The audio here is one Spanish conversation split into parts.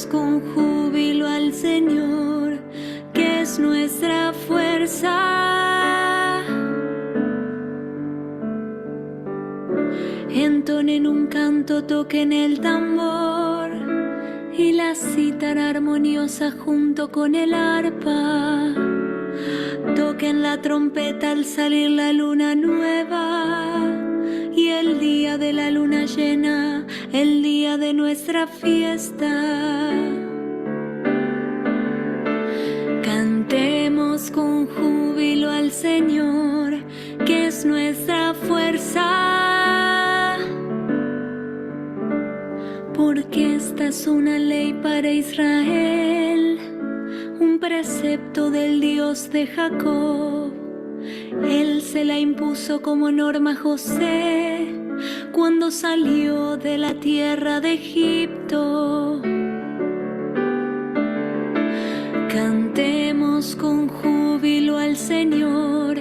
Cantemos con júbilo al Señor, que es nuestra fuerza. Entonen un canto, toquen el tambor y la cítara armoniosa junto con el arpa. Toquen la trompeta al salir la luna nueva y el día de la luna llena, el día de nuestra fiesta. Cantemos con júbilo al Señor, que es nuestra fuerza. Porque esta es una ley para Israel, un precepto del Dios de Jacob. Él se la impuso como norma a José cuando salió de la tierra de Egipto. Cantemos con júbilo al Señor,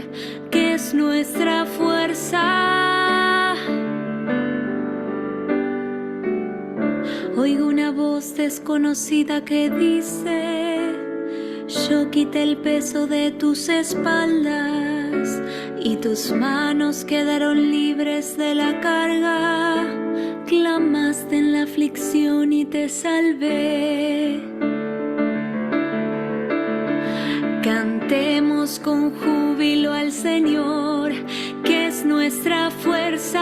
que es nuestra fuerza. Oigo una voz desconocida que dice: yo quité el peso de tus espaldas y tus manos quedaron libres de la carga. Clamaste en la aflicción y te salvé. Cantemos con júbilo al Señor, que es nuestra fuerza.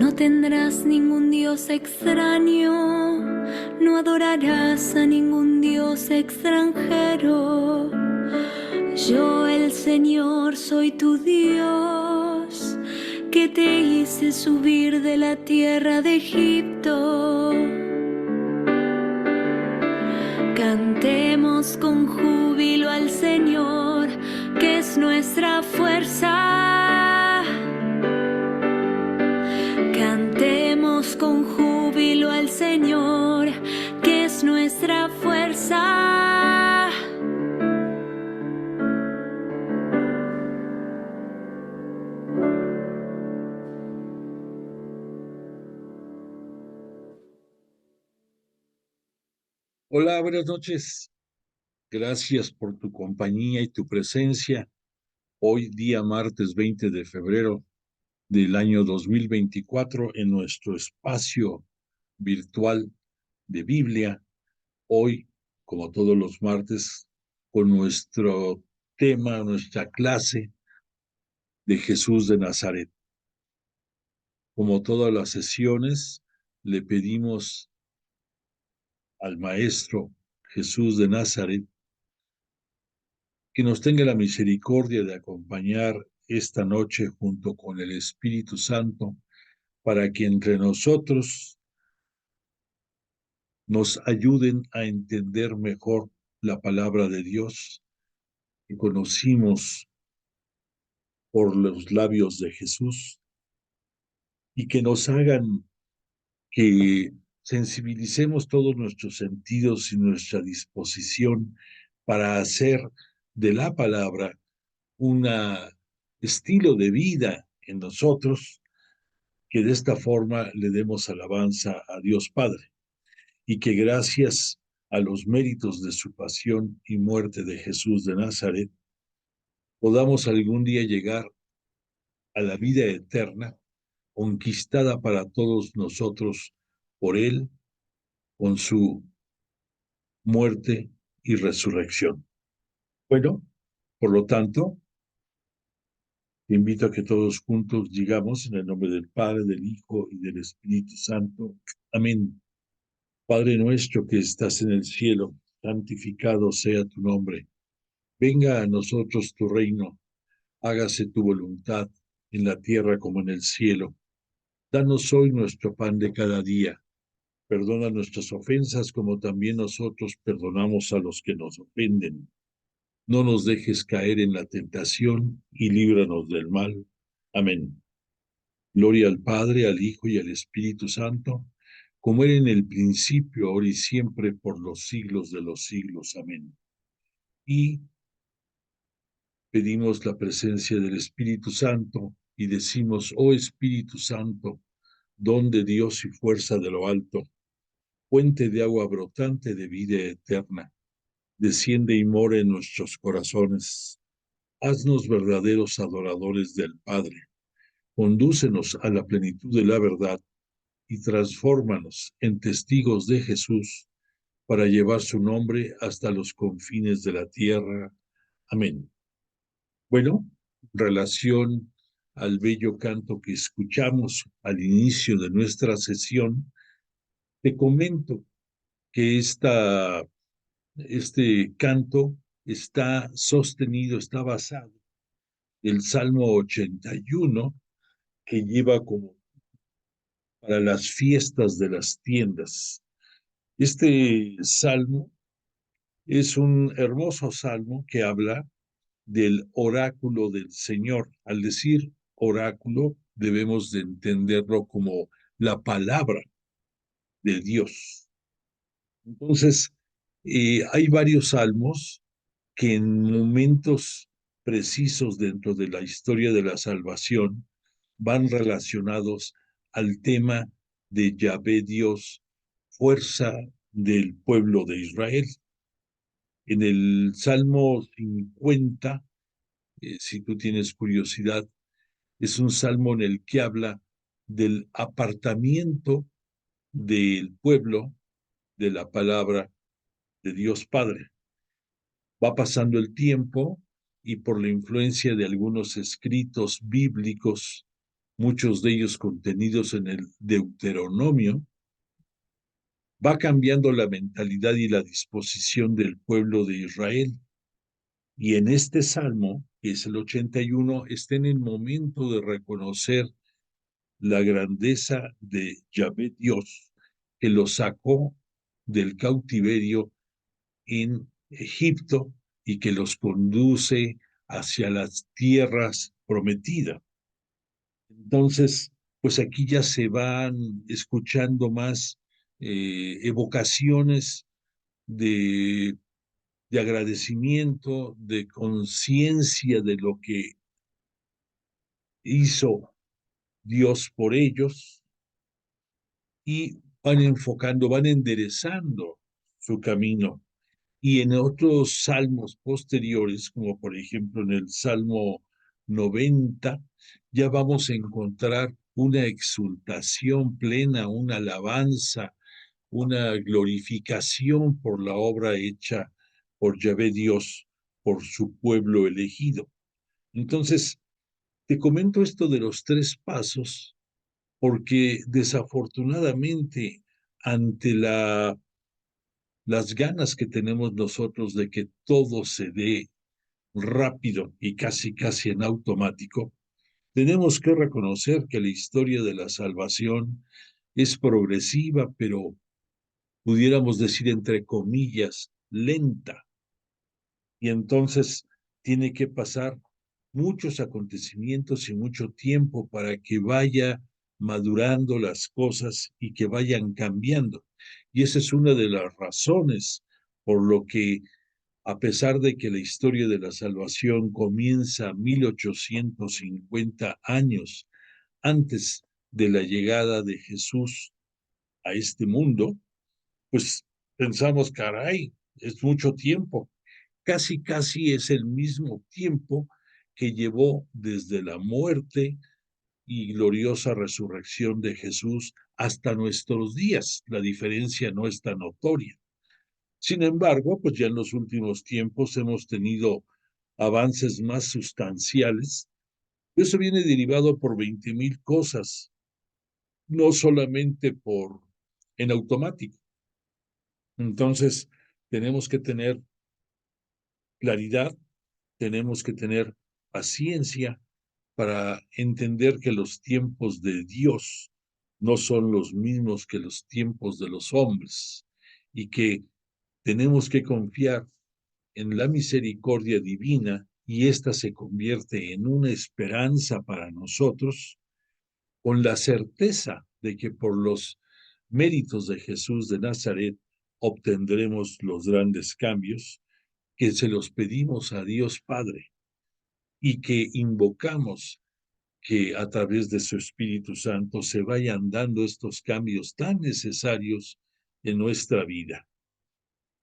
No tendrás ningún Dios extraño, no adorarás a ningún Dios extranjero. Yo, el Señor, soy tu Dios, que te hice subir de la tierra de Egipto. Cantemos con júbilo al Señor, que es nuestra fuerza. Cantemos con júbilo al Señor, que es nuestra fuerza. Hola, buenas noches. Gracias por tu compañía y tu presencia. Hoy, día martes 20 de febrero del año 2024, en nuestro espacio virtual de Biblia. Hoy, como todos los martes, con nuestro tema, nuestra clase de Jesús de Nazaret. Como todas las sesiones, le pedimos al Maestro Jesús de Nazaret que nos tenga la misericordia de acompañar esta noche junto con el Espíritu Santo, para que entre nosotros nos ayuden a entender mejor la palabra de Dios que conocimos por los labios de Jesús, y que nos hagan que sensibilicemos todos nuestros sentidos y nuestra disposición para hacer de la palabra un estilo de vida en nosotros, que de esta forma le demos alabanza a Dios Padre, y que gracias a los méritos de su pasión y muerte de Jesús de Nazaret, podamos algún día llegar a la vida eterna, conquistada para todos nosotros por Él, con su muerte y resurrección. Bueno, por lo tanto, te invito a que todos juntos digamos en el nombre del Padre, del Hijo y del Espíritu Santo. Amén. Padre nuestro que estás en el cielo, santificado sea tu nombre. Venga a nosotros tu reino. Hágase tu voluntad en la tierra como en el cielo. Danos hoy nuestro pan de cada día. Perdona nuestras ofensas como también nosotros perdonamos a los que nos ofenden. No nos dejes caer en la tentación y líbranos del mal. Amén. Gloria al Padre, al Hijo y al Espíritu Santo, como era en el principio, ahora y siempre, por los siglos de los siglos. Amén. Y pedimos la presencia del Espíritu Santo y decimos: oh Espíritu Santo, don de Dios y fuerza de lo alto, fuente de agua brotante de vida eterna, desciende y mora en nuestros corazones. Haznos verdaderos adoradores del Padre. Condúcenos a la plenitud de la verdad y transfórmanos en testigos de Jesús para llevar su nombre hasta los confines de la tierra. Amén. Bueno, relación al bello canto que escuchamos al inicio de nuestra sesión, te comento que este canto está sostenido, está basado en el Salmo 81, que lleva como para las fiestas de las tiendas. Este salmo es un hermoso salmo que habla del oráculo del Señor. Al decir oráculo, debemos de entenderlo como la palabra de Dios. Entonces, hay varios salmos que en momentos precisos dentro de la historia de la salvación van relacionados al tema de Yahvé Dios, fuerza del pueblo de Israel. En el Salmo 50, si tú tienes curiosidad, es un salmo en el que habla del apartamiento del pueblo de la palabra de Dios Padre. Va pasando el tiempo y por la influencia de algunos escritos bíblicos, muchos de ellos contenidos en el Deuteronomio, va cambiando la mentalidad y la disposición del pueblo de Israel. Y en este salmo, que es el 81, está en el momento de reconocer la grandeza de Yahvé Dios, que lo sacó del cautiverio en Egipto y que los conduce hacia las tierras prometidas. Entonces, pues aquí ya se van escuchando más evocaciones de, de agradecimiento, de conciencia de lo que hizo Dios por ellos, y van enfocando, van enderezando su camino. Y en otros salmos posteriores, como por ejemplo en el Salmo 90, ya vamos a encontrar una exultación plena, una alabanza, una glorificación por la obra hecha por Yahvé Dios, por su pueblo elegido. Entonces, te comento esto de los tres pasos porque desafortunadamente ante las ganas que tenemos nosotros de que todo se dé rápido y casi en automático, tenemos que reconocer que la historia de la salvación es progresiva, pero pudiéramos decir entre comillas, lenta. Y entonces tiene que pasar muchos acontecimientos y mucho tiempo para que vaya madurando las cosas y que vayan cambiando. Y esa es una de las razones por lo que, a pesar de que la historia de la salvación comienza 1850 años antes de la llegada de Jesús a este mundo, pues pensamos, caray, es mucho tiempo. Casi es el mismo tiempo que llevó desde la muerte y gloriosa resurrección de Jesús hasta nuestros días. La diferencia no es tan notoria. Sin embargo, pues ya en los últimos tiempos hemos tenido avances más sustanciales. Eso viene derivado por 20,000 cosas, no solamente en automático. Entonces, tenemos que tener claridad, tenemos que tener paciencia para entender que los tiempos de Dios no son los mismos que los tiempos de los hombres y que tenemos que confiar en la misericordia divina y ésta se convierte en una esperanza para nosotros con la certeza de que por los méritos de Jesús de Nazaret obtendremos los grandes cambios que se los pedimos a Dios Padre y que invocamos que a través de su Espíritu Santo se vayan dando estos cambios tan necesarios en nuestra vida.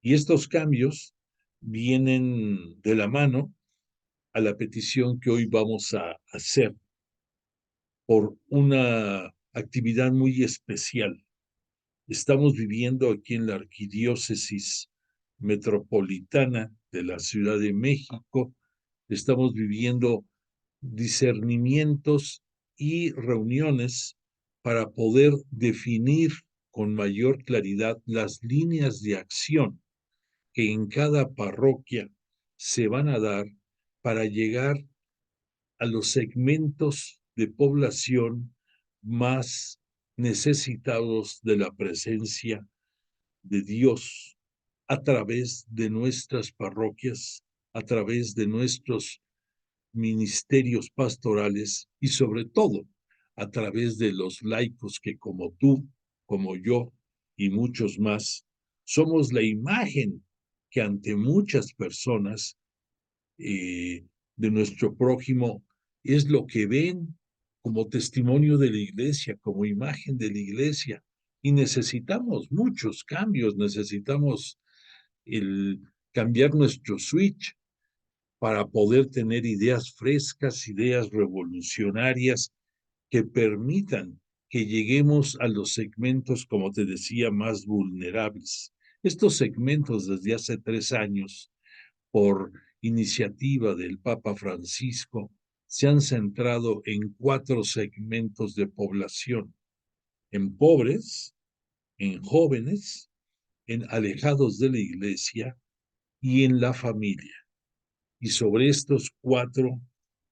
Y estos cambios vienen de la mano a la petición que hoy vamos a hacer por una actividad muy especial. Estamos viviendo aquí en la Arquidiócesis Metropolitana de la Ciudad de México, estamos viviendo discernimientos y reuniones para poder definir con mayor claridad las líneas de acción que en cada parroquia se van a dar para llegar a los segmentos de población más necesitados de la presencia de Dios a través de nuestras parroquias, a través de nuestros ministerios pastorales y sobre todo a través de los laicos que como tú, como yo y muchos más, somos la imagen que ante muchas personas de nuestro prójimo es lo que ven como testimonio de la iglesia, como imagen de la iglesia. Y necesitamos muchos cambios, necesitamos el cambiar nuestro switch para poder tener ideas frescas, ideas revolucionarias que permitan que lleguemos a los segmentos, como te decía, más vulnerables. Estos segmentos desde hace 3 años, por iniciativa del Papa Francisco, se han centrado en 4 segmentos de población: en pobres, en jóvenes, en alejados de la iglesia y en la familia. Y sobre estos 4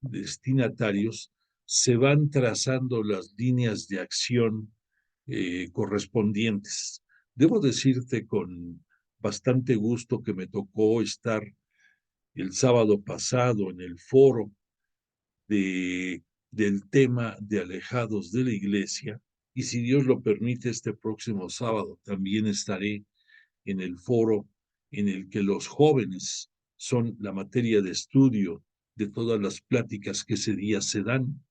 destinatarios se van trazando las líneas de acción correspondientes. Debo decirte con bastante gusto que me tocó estar el sábado pasado en el foro del tema de alejados de la iglesia, y si Dios lo permite, este próximo sábado también estaré en el foro en el que los jóvenes son la materia de estudio de todas las pláticas que ese día se dan,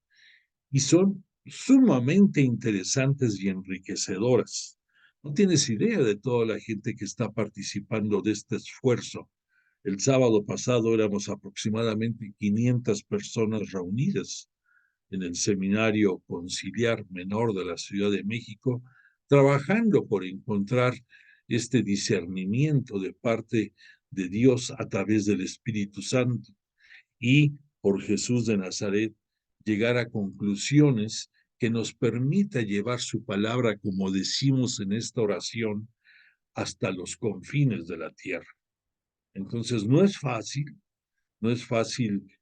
y son sumamente interesantes y enriquecedoras. No tienes idea de toda la gente que está participando de este esfuerzo. El sábado pasado éramos aproximadamente 500 personas reunidas en el Seminario Conciliar Menor de la Ciudad de México, trabajando por encontrar este discernimiento de parte de Dios a través del Espíritu Santo y por Jesús de Nazaret llegar a conclusiones que nos permita llevar su palabra, como decimos en esta oración, hasta los confines de la tierra. Entonces no es fácil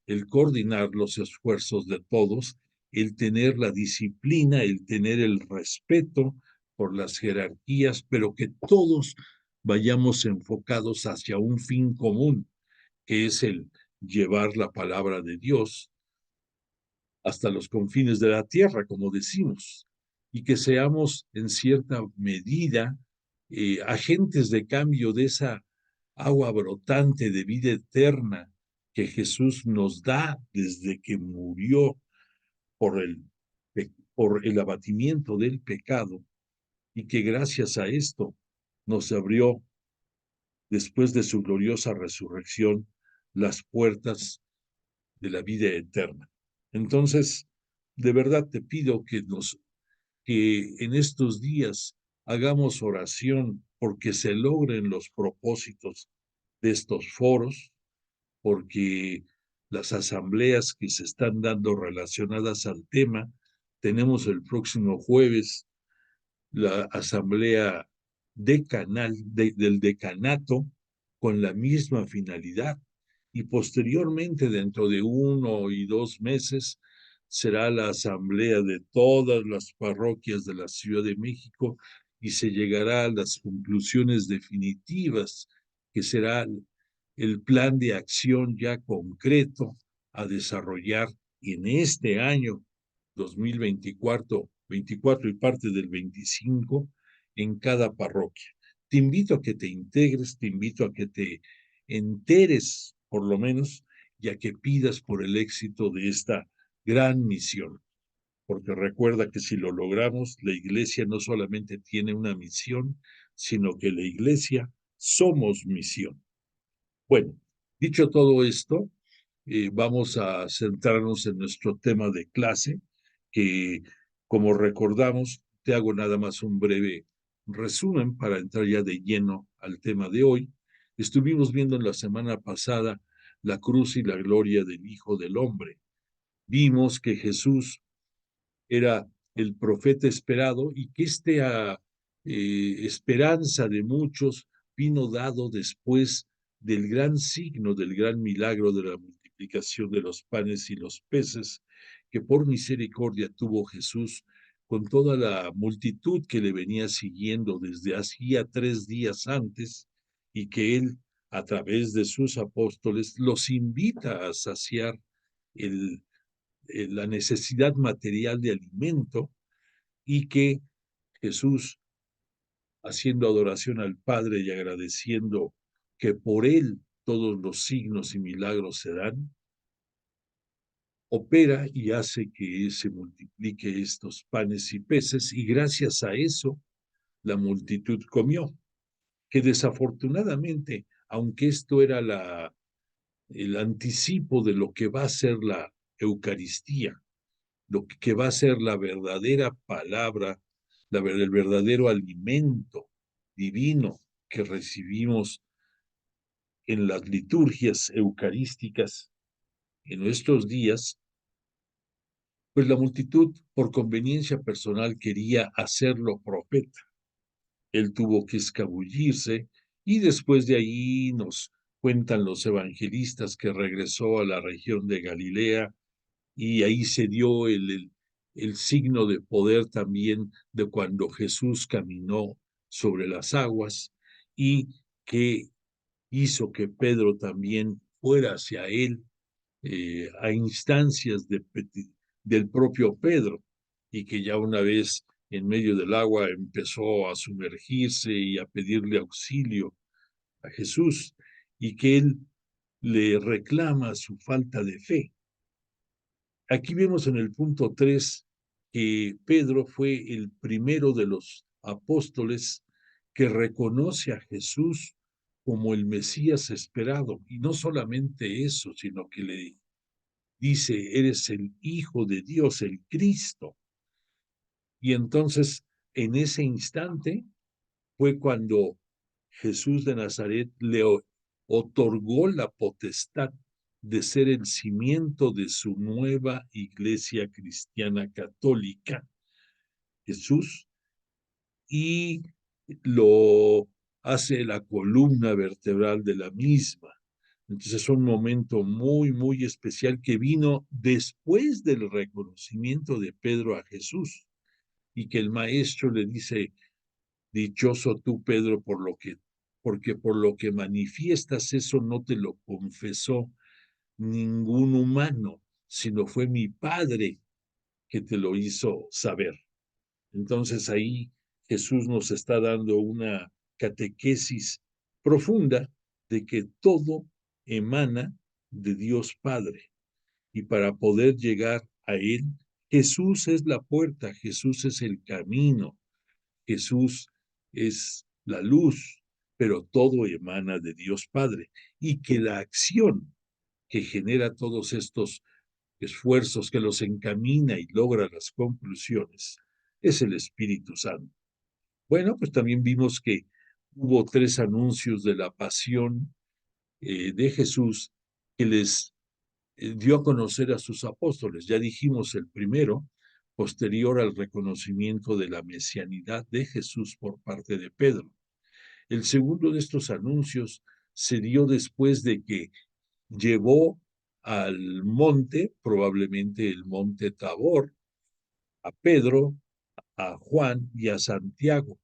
el coordinar los esfuerzos de todos, el tener la disciplina, el tener el respeto por las jerarquías, pero que todos vayamos enfocados hacia un fin común, que es el llevar la palabra de Dios hasta los confines de la tierra, como decimos, y que seamos en cierta medida agentes de cambio de esa agua brotante de vida eterna que Jesús nos da desde que murió por por el abatimiento del pecado, y que gracias a esto nos abrió, después de su gloriosa resurrección, las puertas de la vida eterna. Entonces, de verdad te pido que en estos días hagamos oración porque se logren los propósitos de estos foros, porque las asambleas que se están dando relacionadas al tema, tenemos el próximo jueves la asamblea del decanato con la misma finalidad, y posteriormente, dentro de 1 y 2 meses, será la asamblea de todas las parroquias de la Ciudad de México y se llegará a las conclusiones definitivas, que será el plan de acción ya concreto a desarrollar en este año 2024 y parte del 25 en cada parroquia. Te invito a que te integres, te invito a que te enteres, por lo menos, y a que pidas por el éxito de esta gran misión, porque recuerda que si lo logramos, la iglesia no solamente tiene una misión, sino que la iglesia somos misión. Bueno, dicho todo esto, vamos a centrarnos en nuestro tema de clase, que como recordamos, te hago nada más un breve resumen para entrar ya de lleno al tema de hoy. Estuvimos viendo en la semana pasada la cruz y la gloria del Hijo del Hombre. Vimos que Jesús era el profeta esperado y que esta esperanza de muchos vino dado después del gran signo, del gran milagro de la multiplicación de los panes y los peces, que por misericordia tuvo Jesús con toda la multitud que le venía siguiendo desde hacía 3 días antes y que él, a través de sus apóstoles, los invita a saciar el la necesidad material de alimento y que Jesús, haciendo adoración al Padre y agradeciendo que por Él todos los signos y milagros se dan, opera y hace que se multiplique estos panes y peces y gracias a eso la multitud comió, que desafortunadamente, aunque esto era el anticipo de lo que va a ser la Eucaristía, lo que va a ser la verdadera palabra, el verdadero alimento divino que recibimos en las liturgias eucarísticas en nuestros días, pues la multitud por conveniencia personal quería hacerlo profeta. Él tuvo que escabullirse y después de ahí nos cuentan los evangelistas que regresó a la región de Galilea y ahí se dio el signo de poder también de cuando Jesús caminó sobre las aguas y que hizo que Pedro también fuera hacia él a instancias del propio Pedro y que ya una vez en medio del agua empezó a sumergirse y a pedirle auxilio a Jesús y que él le reclama su falta de fe. Aquí vemos en el punto 3 que Pedro fue el primero de los apóstoles que reconoce a Jesús como el Mesías esperado. Y no solamente eso, sino que le dice, eres el Hijo de Dios, el Cristo. Y entonces, en ese instante, fue cuando Jesús de Nazaret le otorgó la potestad de ser el cimiento de su nueva iglesia cristiana católica, Jesús, y lo hace la columna vertebral de la misma. Entonces es un momento muy, muy especial que vino después del reconocimiento de Pedro a Jesús y que el maestro le dice, dichoso tú, Pedro, porque por lo que manifiestas eso no te lo confesó ningún humano, sino fue mi Padre que te lo hizo saber. Entonces ahí Jesús nos está dando una catequesis profunda de que todo emana de Dios Padre. Y para poder llegar a Él, Jesús es la puerta, Jesús es el camino, Jesús es la luz, pero todo emana de Dios Padre. Y que la acción que genera todos estos esfuerzos, que los encamina y logra las conclusiones, es el Espíritu Santo. Bueno, pues también vimos que hubo 3 anuncios de la pasión de Jesús que les dio a conocer a sus apóstoles. Ya dijimos el primero, posterior al reconocimiento de la mesianidad de Jesús por parte de Pedro. El segundo de estos anuncios se dio después de que llevó al monte, probablemente el monte Tabor, a Pedro, a Juan y a Santiago,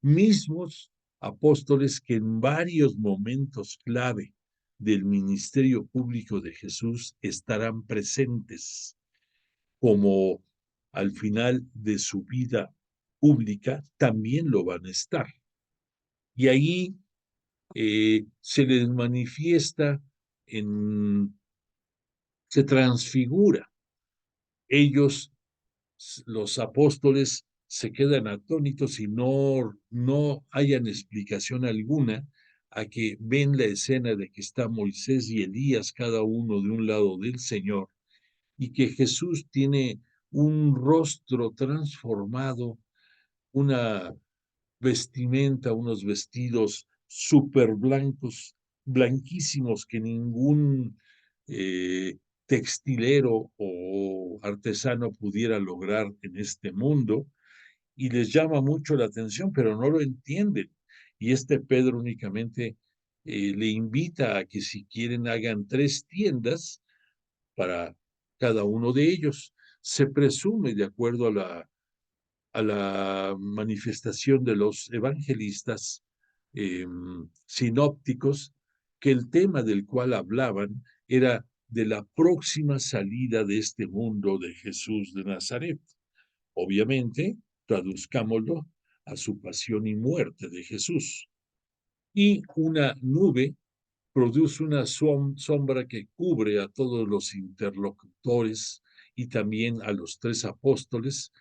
mismos apóstoles que en varios momentos clave del ministerio público de Jesús estarán presentes, como al final de su vida pública también lo van a estar. Y ahí se les manifiesta, se transfigura ellos, los apóstoles, se quedan atónitos y no hayan explicación alguna a que ven la escena de que está Moisés y Elías, cada uno de un lado del Señor, y que Jesús tiene un rostro transformado, una vestimenta, unos vestidos súper blancos, blanquísimos, que ningún textilero o artesano pudiera lograr en este mundo, y les llama mucho la atención, pero no lo entienden. Y este Pedro únicamente le invita a que si quieren hagan 3 tiendas para cada uno de ellos. Se presume, de acuerdo a la manifestación de los evangelistas sinópticos, que el tema del cual hablaban era de la próxima salida de este mundo de Jesús de Nazaret. Obviamente, traduzcámoslo a su pasión y muerte de Jesús. Y una nube produce una sombra que cubre a todos los interlocutores y también a los 3 apóstoles,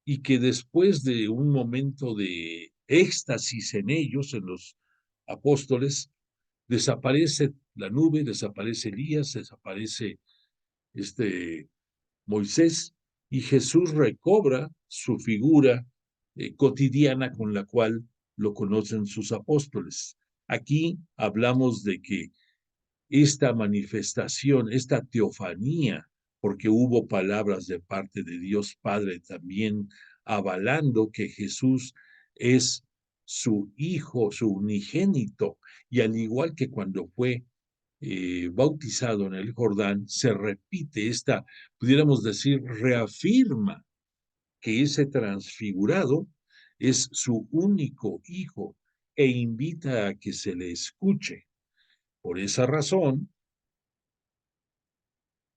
y que después de un momento de éxtasis en ellos, en los apóstoles, desaparece la nube, desaparece Elías, desaparece este Moisés, y Jesús recobra su figura cotidiana con la cual lo conocen sus apóstoles. Aquí hablamos de que esta manifestación, esta teofanía, porque hubo palabras de parte de Dios Padre también avalando que Jesús es su Hijo, su unigénito, y al igual que cuando fue bautizado en el Jordán, se repite esta, pudiéramos decir, reafirma que ese transfigurado es su único Hijo e invita a que se le escuche. Por esa razón,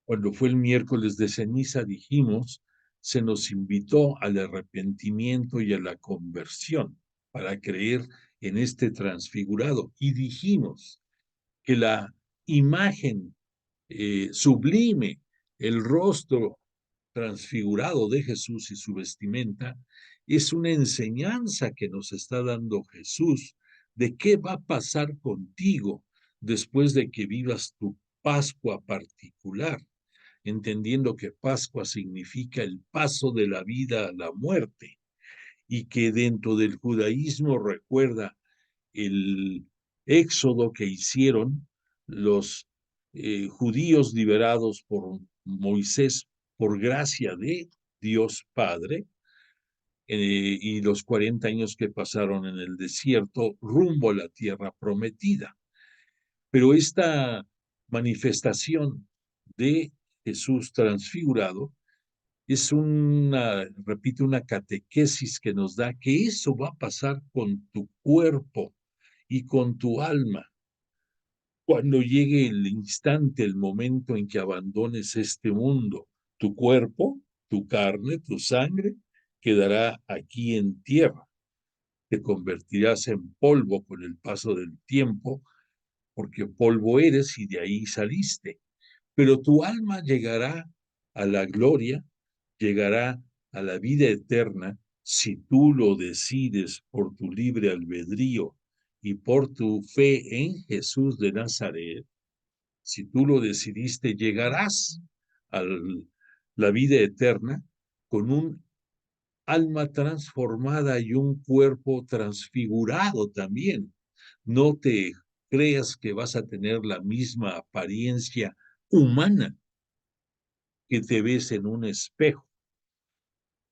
cuando fue el miércoles de ceniza, dijimos, se nos invitó al arrepentimiento y a la conversión para creer en este transfigurado. Y dijimos que la imagen sublime, el rostro transfigurado de Jesús y su vestimenta, es una enseñanza que nos está dando Jesús de qué va a pasar contigo después de que vivas tu Pascua particular, entendiendo que Pascua significa el paso de la vida a la muerte, y que dentro del judaísmo recuerda el éxodo que hicieron los judíos liberados por Moisés por gracia de Dios Padre, y los 40 años que pasaron en el desierto rumbo a la tierra prometida. Pero esta manifestación de Jesús transfigurado es repito, una catequesis que nos da que eso va a pasar con tu cuerpo y con tu alma cuando llegue el instante, el momento en que abandones este mundo. Tu cuerpo, tu carne, tu sangre quedará aquí en tierra. Te convertirás en polvo con el paso del tiempo, porque polvo eres y de ahí saliste. Pero tu alma llegará a la gloria, llegará a la vida eterna si tú lo decides por tu libre albedrío y por tu fe en Jesús de Nazaret. Si tú lo decidiste, llegarás a la vida eterna con un alma transformada y un cuerpo transfigurado también. No te creas que vas a tener la misma apariencia humana que te ves en un espejo.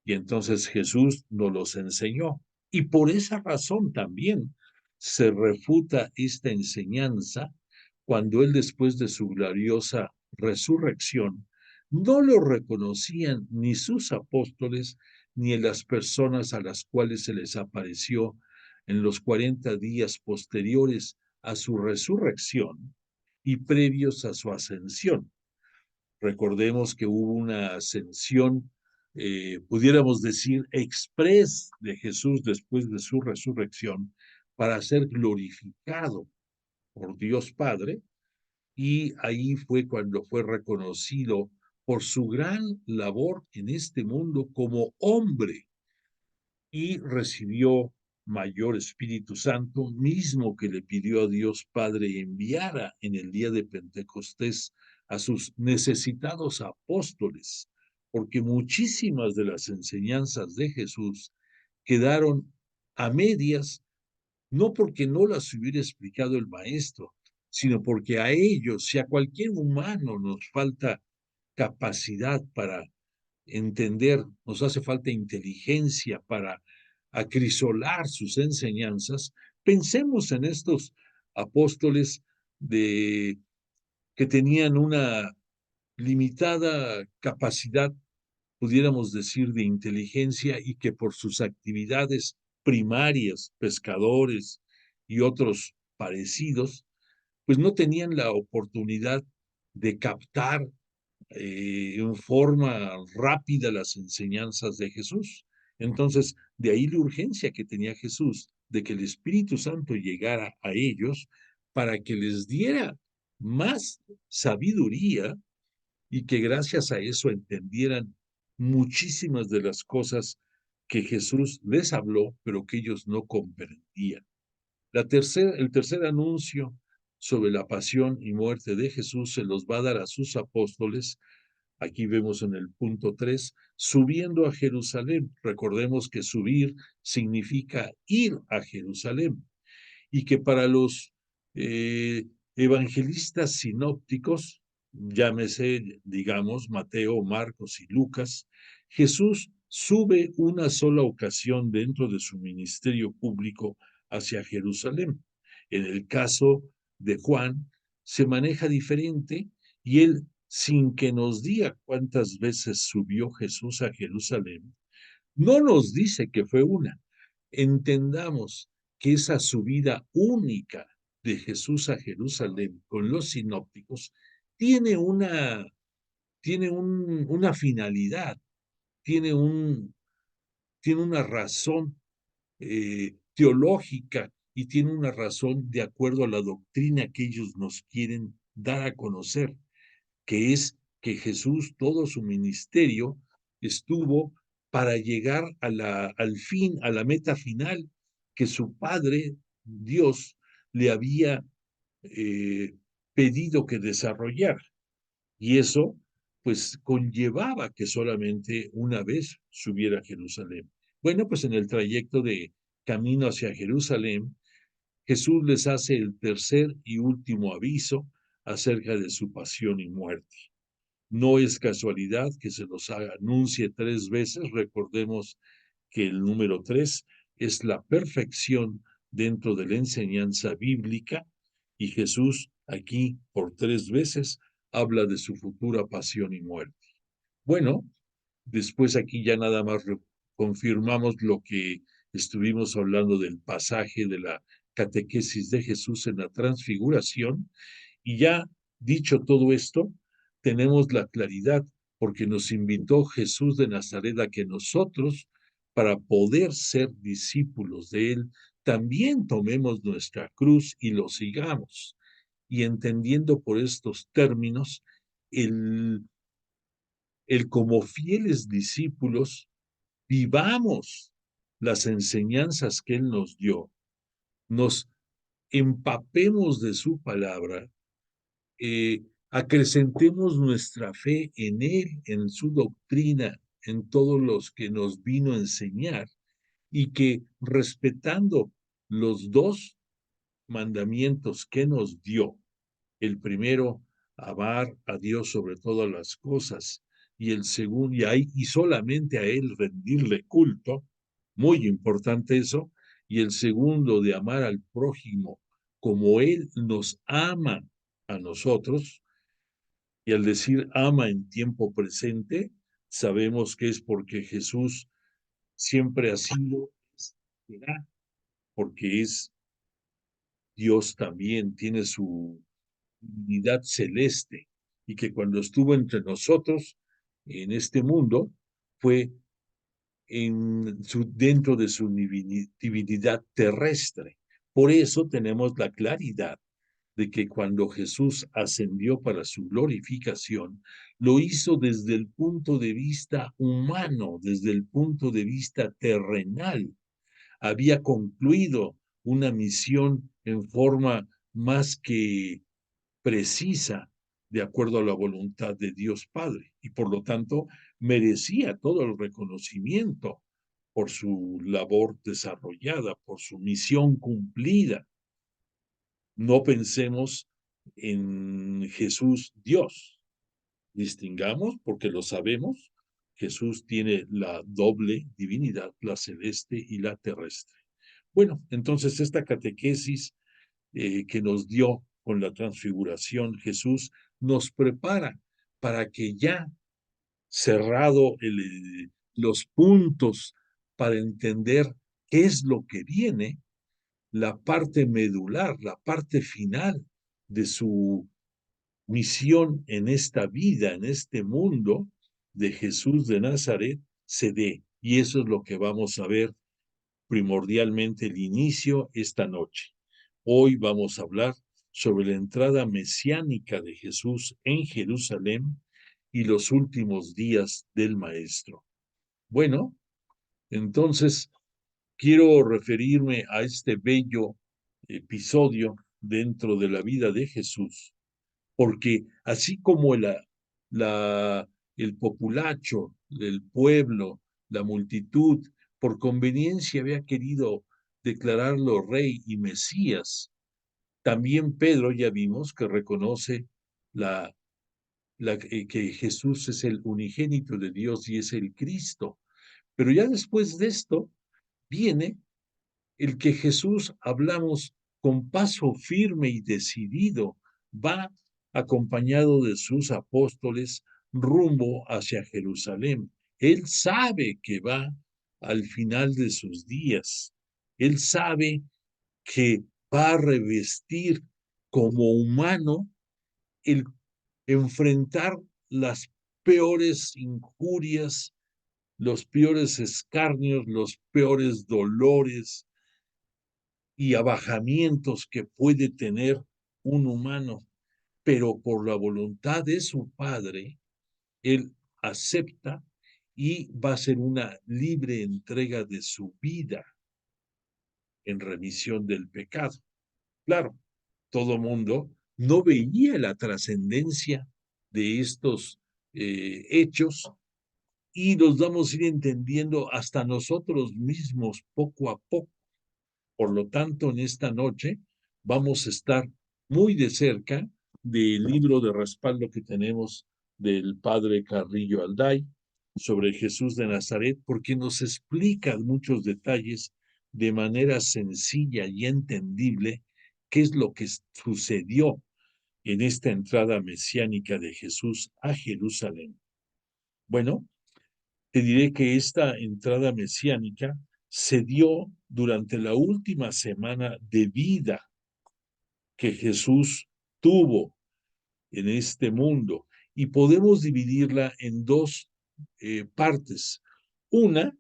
Y entonces Jesús nos los enseñó. Y por esa razón también se refuta esta enseñanza cuando él, después de su gloriosa resurrección, no lo reconocían ni sus apóstoles ni las personas a las cuales se les apareció en los 40 días posteriores a su resurrección y previos a su ascensión. Recordemos que hubo una ascensión, pudiéramos decir, express de Jesús después de su resurrección para ser glorificado por Dios Padre, y ahí fue cuando fue reconocido por su gran labor en este mundo como hombre y recibió mayor Espíritu Santo, mismo que le pidió a Dios Padre enviara en el día de Pentecostés a sus necesitados apóstoles, porque muchísimas de las enseñanzas de Jesús quedaron a medias, no porque no las hubiera explicado el maestro, sino porque a ellos, si a cualquier humano nos falta capacidad para entender, nos hace falta inteligencia para acrisolar sus enseñanzas, pensemos en estos apóstoles de, que tenían una limitada capacidad, pudiéramos decir, de inteligencia y que por sus actividades primarias, pescadores y otros parecidos, pues no tenían la oportunidad de captar en forma rápida las enseñanzas de Jesús. Entonces, de ahí la urgencia que tenía Jesús de que el Espíritu Santo llegara a ellos para que les diera más sabiduría y que gracias a eso entendieran muchísimas de las cosas que Jesús les habló, pero que ellos no comprendían. El tercer anuncio sobre la pasión y muerte de Jesús se los va a dar a sus apóstoles. Aquí vemos en el punto 3, subiendo a Jerusalén. Recordemos que subir significa ir a Jerusalén y que para los evangelistas sinópticos, llámese, digamos, Mateo, Marcos y Lucas, Jesús sube una sola ocasión dentro de su ministerio público hacia Jerusalén. En el caso de Juan, se maneja diferente y él, sin que nos diga cuántas veces subió Jesús a Jerusalén, no nos dice que fue una. Entendamos que esa subida única de Jesús a Jerusalén con los sinópticos tiene una finalidad, tiene, tiene una razón teológica y tiene una razón de acuerdo a la doctrina que ellos nos quieren dar a conocer, que es que Jesús, todo su ministerio, estuvo para llegar al fin, a la meta final que su Padre, Dios, le había pedido que desarrollara. Y eso, pues, conllevaba que solamente una vez subiera a Jerusalén. Bueno, pues en el trayecto de camino hacia Jerusalén, Jesús les hace el tercer y último aviso acerca de su pasión y muerte. No es casualidad que se los anuncie 3 veces. Recordemos que el número 3 es la perfección dentro de la enseñanza bíblica y Jesús aquí por 3 veces habla de su futura pasión y muerte. Bueno, después aquí ya nada más confirmamos lo que estuvimos hablando del pasaje de la catequesis de Jesús en la transfiguración y ya dicho todo esto, tenemos la claridad porque nos invitó Jesús de Nazaret a que nosotros, para poder ser discípulos de Él, también tomemos nuestra cruz y lo sigamos. Y entendiendo por estos términos, el, el como fieles discípulos, vivamos las enseñanzas que Él nos dio, nos empapemos de su palabra, acrecentemos nuestra fe en Él, en su doctrina, en todos los que nos vino a enseñar y que respetando los 2 mandamientos que nos dio, el primero, amar a Dios sobre todas las cosas, y el segundo, y solamente a Él rendirle culto, muy importante eso, y el segundo de amar al prójimo como Él nos ama a nosotros, y al decir ama en tiempo presente, sabemos que es porque Jesús siempre ha sido, será, porque es Dios también, tiene su divinidad celeste, y que cuando estuvo entre nosotros en este mundo, fue dentro de su divinidad terrestre. Por eso tenemos la claridad de que cuando Jesús ascendió para su glorificación, lo hizo desde el punto de vista humano, desde el punto de vista terrenal. Había concluido una misión en forma más que precisa, de acuerdo a la voluntad de Dios Padre, y por lo tanto merecía todo el reconocimiento por su labor desarrollada, por su misión cumplida. No pensemos en Jesús Dios. Distingamos, porque lo sabemos, Jesús tiene la doble divinidad, la celeste y la terrestre. Bueno, entonces esta catequesis que nos dio con la transfiguración Jesús nos prepara para que ya cerrado los puntos para entender qué es lo que viene, la parte medular, la parte final de su misión en esta vida, en este mundo de Jesús de Nazaret, se dé. Y eso es lo que vamos a ver primordialmente el inicio esta noche. Hoy vamos a hablar sobre la entrada mesiánica de Jesús en Jerusalén y los últimos días del Maestro. Bueno, entonces quiero referirme a este bello episodio dentro de la vida de Jesús, porque así como el populacho, el pueblo, la multitud, por conveniencia había querido declararlo rey y Mesías, también Pedro ya vimos que reconoce que Jesús es el unigénito de Dios y es el Cristo. Pero ya después de esto viene el que Jesús, hablamos, con paso firme y decidido, va acompañado de sus apóstoles rumbo hacia Jerusalén. Él sabe que va al final de sus días. Él sabe que va a revestir como humano el enfrentar las peores injurias, los peores escarnios, los peores dolores y abajamientos que puede tener un humano, pero por la voluntad de su Padre, él acepta y va a ser una libre entrega de su vida en remisión del pecado. Claro, todo mundo no veía la trascendencia de estos hechos y los vamos a ir entendiendo hasta nosotros mismos poco a poco. Por lo tanto, en esta noche vamos a estar muy de cerca del libro de respaldo que tenemos del padre Carrillo Alday sobre Jesús de Nazaret, porque nos explica muchos detalles de manera sencilla y entendible qué es lo que sucedió en esta entrada mesiánica de Jesús a Jerusalén. Bueno, te diré que esta entrada mesiánica se dio durante la última semana de vida que Jesús tuvo en este mundo y podemos dividirla en dos partes. Una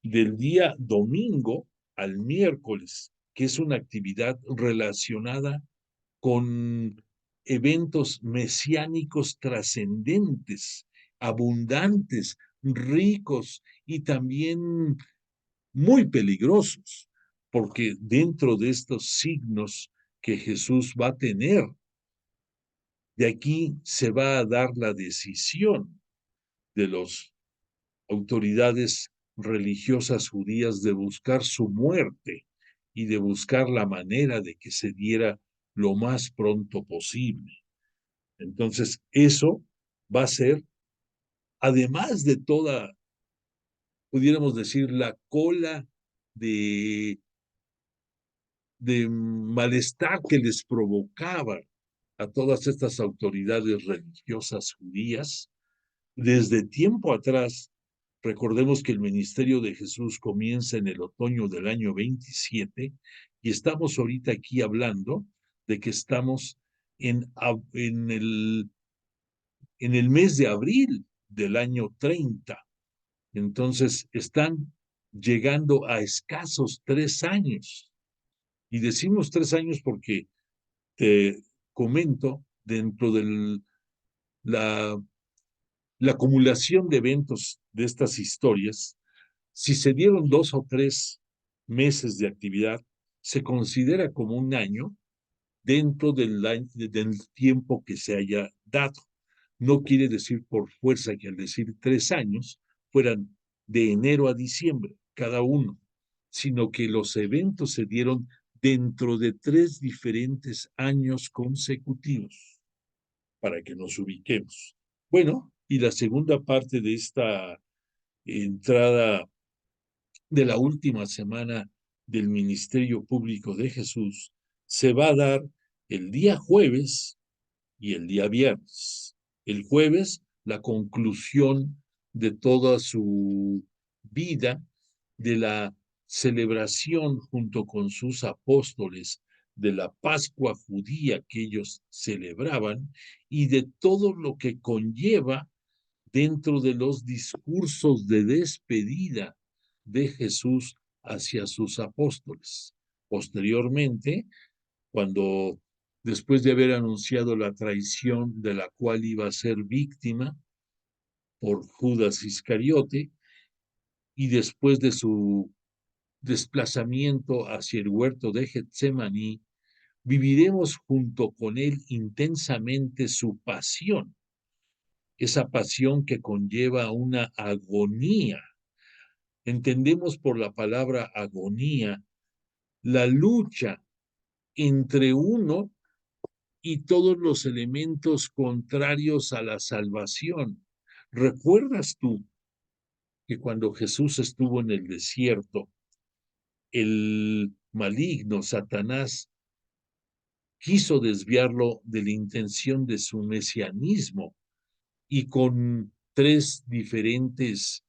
del día domingo al miércoles, que es una actividad relacionada con eventos mesiánicos trascendentes, abundantes, ricos y también muy peligrosos, porque dentro de estos signos que Jesús va a tener, de aquí se va a dar la decisión de las autoridades religiosas judías de buscar su muerte y de buscar la manera de que se diera lo más pronto posible. Entonces, eso va a ser, además de toda, pudiéramos decir, la cola de malestar que les provocaba a todas estas autoridades religiosas judías. Desde tiempo atrás, recordemos que el ministerio de Jesús comienza en el otoño del año 27 y estamos ahorita aquí hablando de que estamos en el mes de abril del año 30. Entonces, están llegando a escasos 3 años. Y decimos 3 años porque te comento, dentro de la acumulación de eventos de estas historias, si se dieron 2 o 3 meses de actividad, se considera como un año dentro del tiempo que se haya dado. No quiere decir por fuerza que al decir 3 años fueran de enero a diciembre cada uno, sino que los eventos se dieron dentro de 3 diferentes años consecutivos, para que nos ubiquemos. Bueno, y la segunda parte de esta entrada de la última semana del ministerio público de Jesús se va a dar el día jueves y el día viernes. El jueves, la conclusión de toda su vida, de la celebración junto con sus apóstoles de la Pascua judía que ellos celebraban y de todo lo que conlleva dentro de los discursos de despedida de Jesús hacia sus apóstoles. Posteriormente, cuando después de haber anunciado la traición de la cual iba a ser víctima por Judas Iscariote, y después de su desplazamiento hacia el huerto de Getsemaní, viviremos junto con él intensamente su pasión, esa pasión que conlleva una agonía. Entendemos por la palabra agonía la lucha entre uno y todos los elementos contrarios a la salvación. ¿Recuerdas tú que cuando Jesús estuvo en el desierto, el maligno Satanás quiso desviarlo de la intención de su mesianismo y con 3 diferentes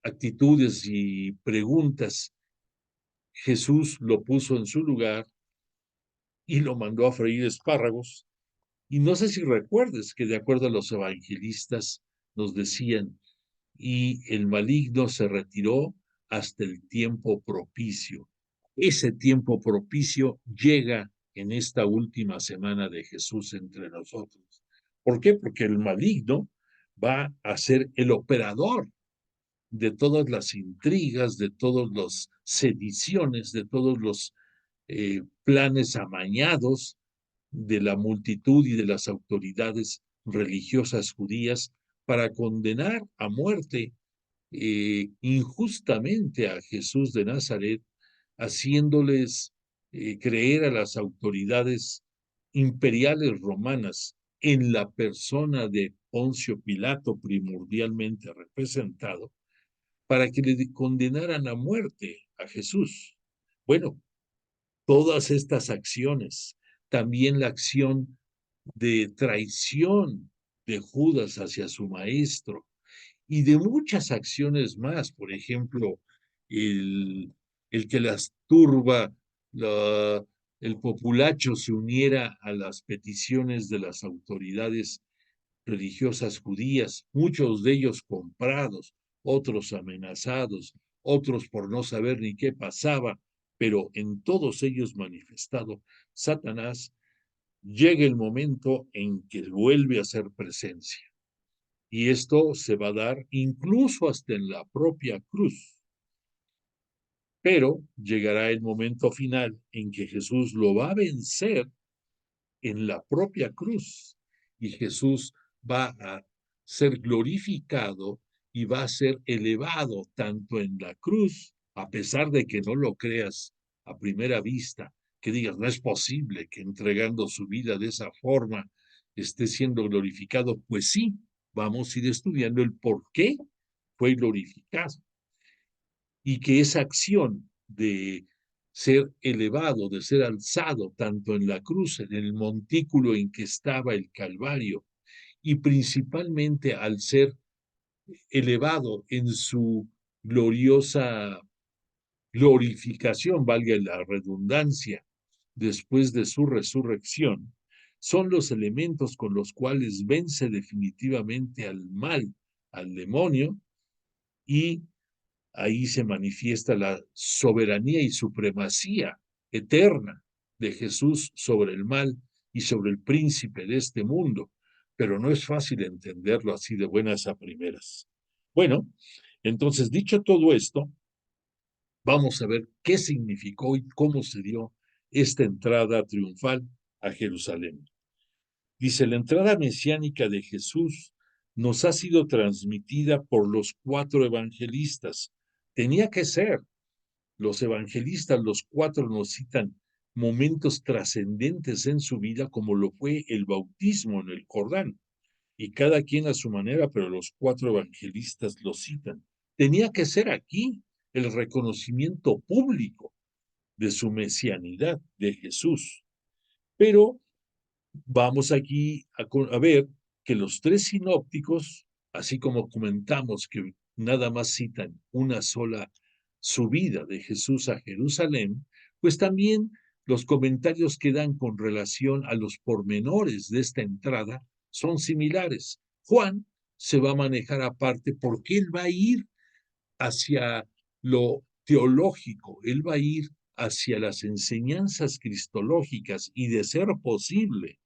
actitudes y preguntas, Jesús lo puso en su lugar y lo mandó a freír espárragos? Y no sé si recuerdes que de acuerdo a los evangelistas nos decían, y el maligno se retiró hasta el tiempo propicio. Ese tiempo propicio llega en esta última semana de Jesús entre nosotros. ¿Por qué? Porque el maligno va a ser el operador de todas las intrigas, de todas las sediciones, de todos los planes amañados de la multitud y de las autoridades religiosas judías para condenar a muerte injustamente a Jesús de Nazaret, haciéndoles creer a las autoridades imperiales romanas en la persona de Poncio Pilato, primordialmente representado, para que le condenaran a muerte a Jesús. Bueno, todas estas acciones, también la acción de traición de Judas hacia su maestro y de muchas acciones más, por ejemplo, el que las turba, el populacho se uniera a las peticiones de las autoridades religiosas judías, muchos de ellos comprados, otros amenazados, otros por no saber ni qué pasaba, pero en todos ellos manifestado Satanás. Llega el momento en que vuelve a ser presencia. Y esto se va a dar incluso hasta en la propia cruz. Pero llegará el momento final en que Jesús lo va a vencer en la propia cruz. Y Jesús va a ser glorificado y va a ser elevado tanto en la cruz, a pesar de que no lo creas a primera vista, que digas, no es posible que entregando su vida de esa forma esté siendo glorificado. Pues sí, vamos a ir estudiando el por qué fue glorificado. Y que esa acción de ser elevado, de ser alzado, tanto en la cruz, en el montículo en que estaba el Calvario, y principalmente al ser elevado en su gloriosa glorificación, valga la redundancia, después de su resurrección, son los elementos con los cuales vence definitivamente al mal, al demonio, y ahí se manifiesta la soberanía y supremacía eterna de Jesús sobre el mal y sobre el príncipe de este mundo, pero no es fácil entenderlo así de buenas a primeras. Bueno, entonces, dicho todo esto, vamos a ver qué significó y cómo se dio esta entrada triunfal a Jerusalén. Dice, la entrada mesiánica de Jesús nos ha sido transmitida por los 4 evangelistas. Tenía que ser. Los evangelistas, los 4, nos citan momentos trascendentes en su vida, como lo fue el bautismo en el Jordán. Y cada quien a su manera, pero los 4 evangelistas lo citan. Tenía que ser aquí el reconocimiento público de su mesianidad de Jesús. Pero vamos aquí a ver que los 3 sinópticos, así como comentamos que nada más citan una sola subida de Jesús a Jerusalén, pues también los comentarios que dan con relación a los pormenores de esta entrada son similares. Juan se va a manejar aparte porque él va a ir hacia lo teológico, él va a ir hacia las enseñanzas cristológicas y, de ser posible,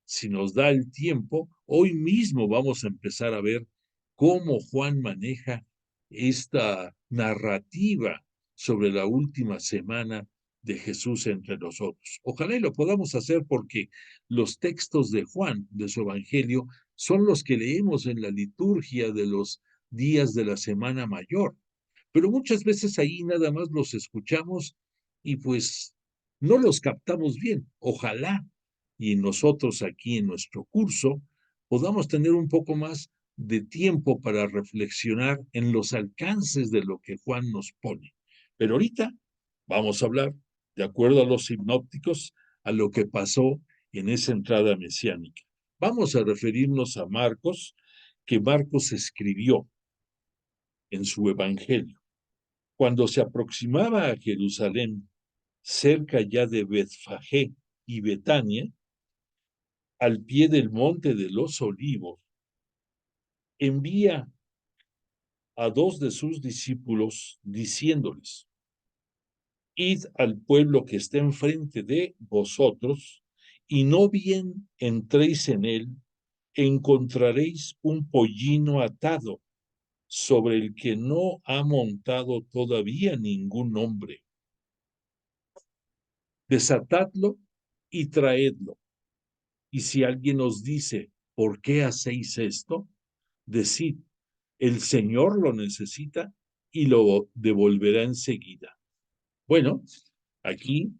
si nos da el tiempo, hoy mismo vamos a empezar a ver cómo Juan maneja esta narrativa sobre la última semana de Jesús entre nosotros. Ojalá y lo podamos hacer, porque los textos de Juan, de su evangelio, son los que leemos en la liturgia de los días de la Semana Mayor. Pero muchas veces ahí nada más los escuchamos y pues no los captamos bien. Ojalá y nosotros aquí en nuestro curso podamos tener un poco más de tiempo para reflexionar en los alcances de lo que Juan nos pone. Pero ahorita vamos a hablar, de acuerdo a los sinópticos, a lo que pasó en esa entrada mesiánica. Vamos a referirnos a Marcos, que Marcos escribió en su evangelio. Cuando se aproximaba a Jerusalén, cerca ya de Betfagé y Betania, al pie del monte de los Olivos, envía a 2 de sus discípulos diciéndoles: id al pueblo que está enfrente de vosotros, y no bien entréis en él, encontraréis un pollino atado, sobre el que no ha montado todavía ningún hombre. Desatadlo y traedlo. Y si alguien os dice: ¿por qué hacéis esto?, decid: el Señor lo necesita y lo devolverá enseguida. Bueno, aquí,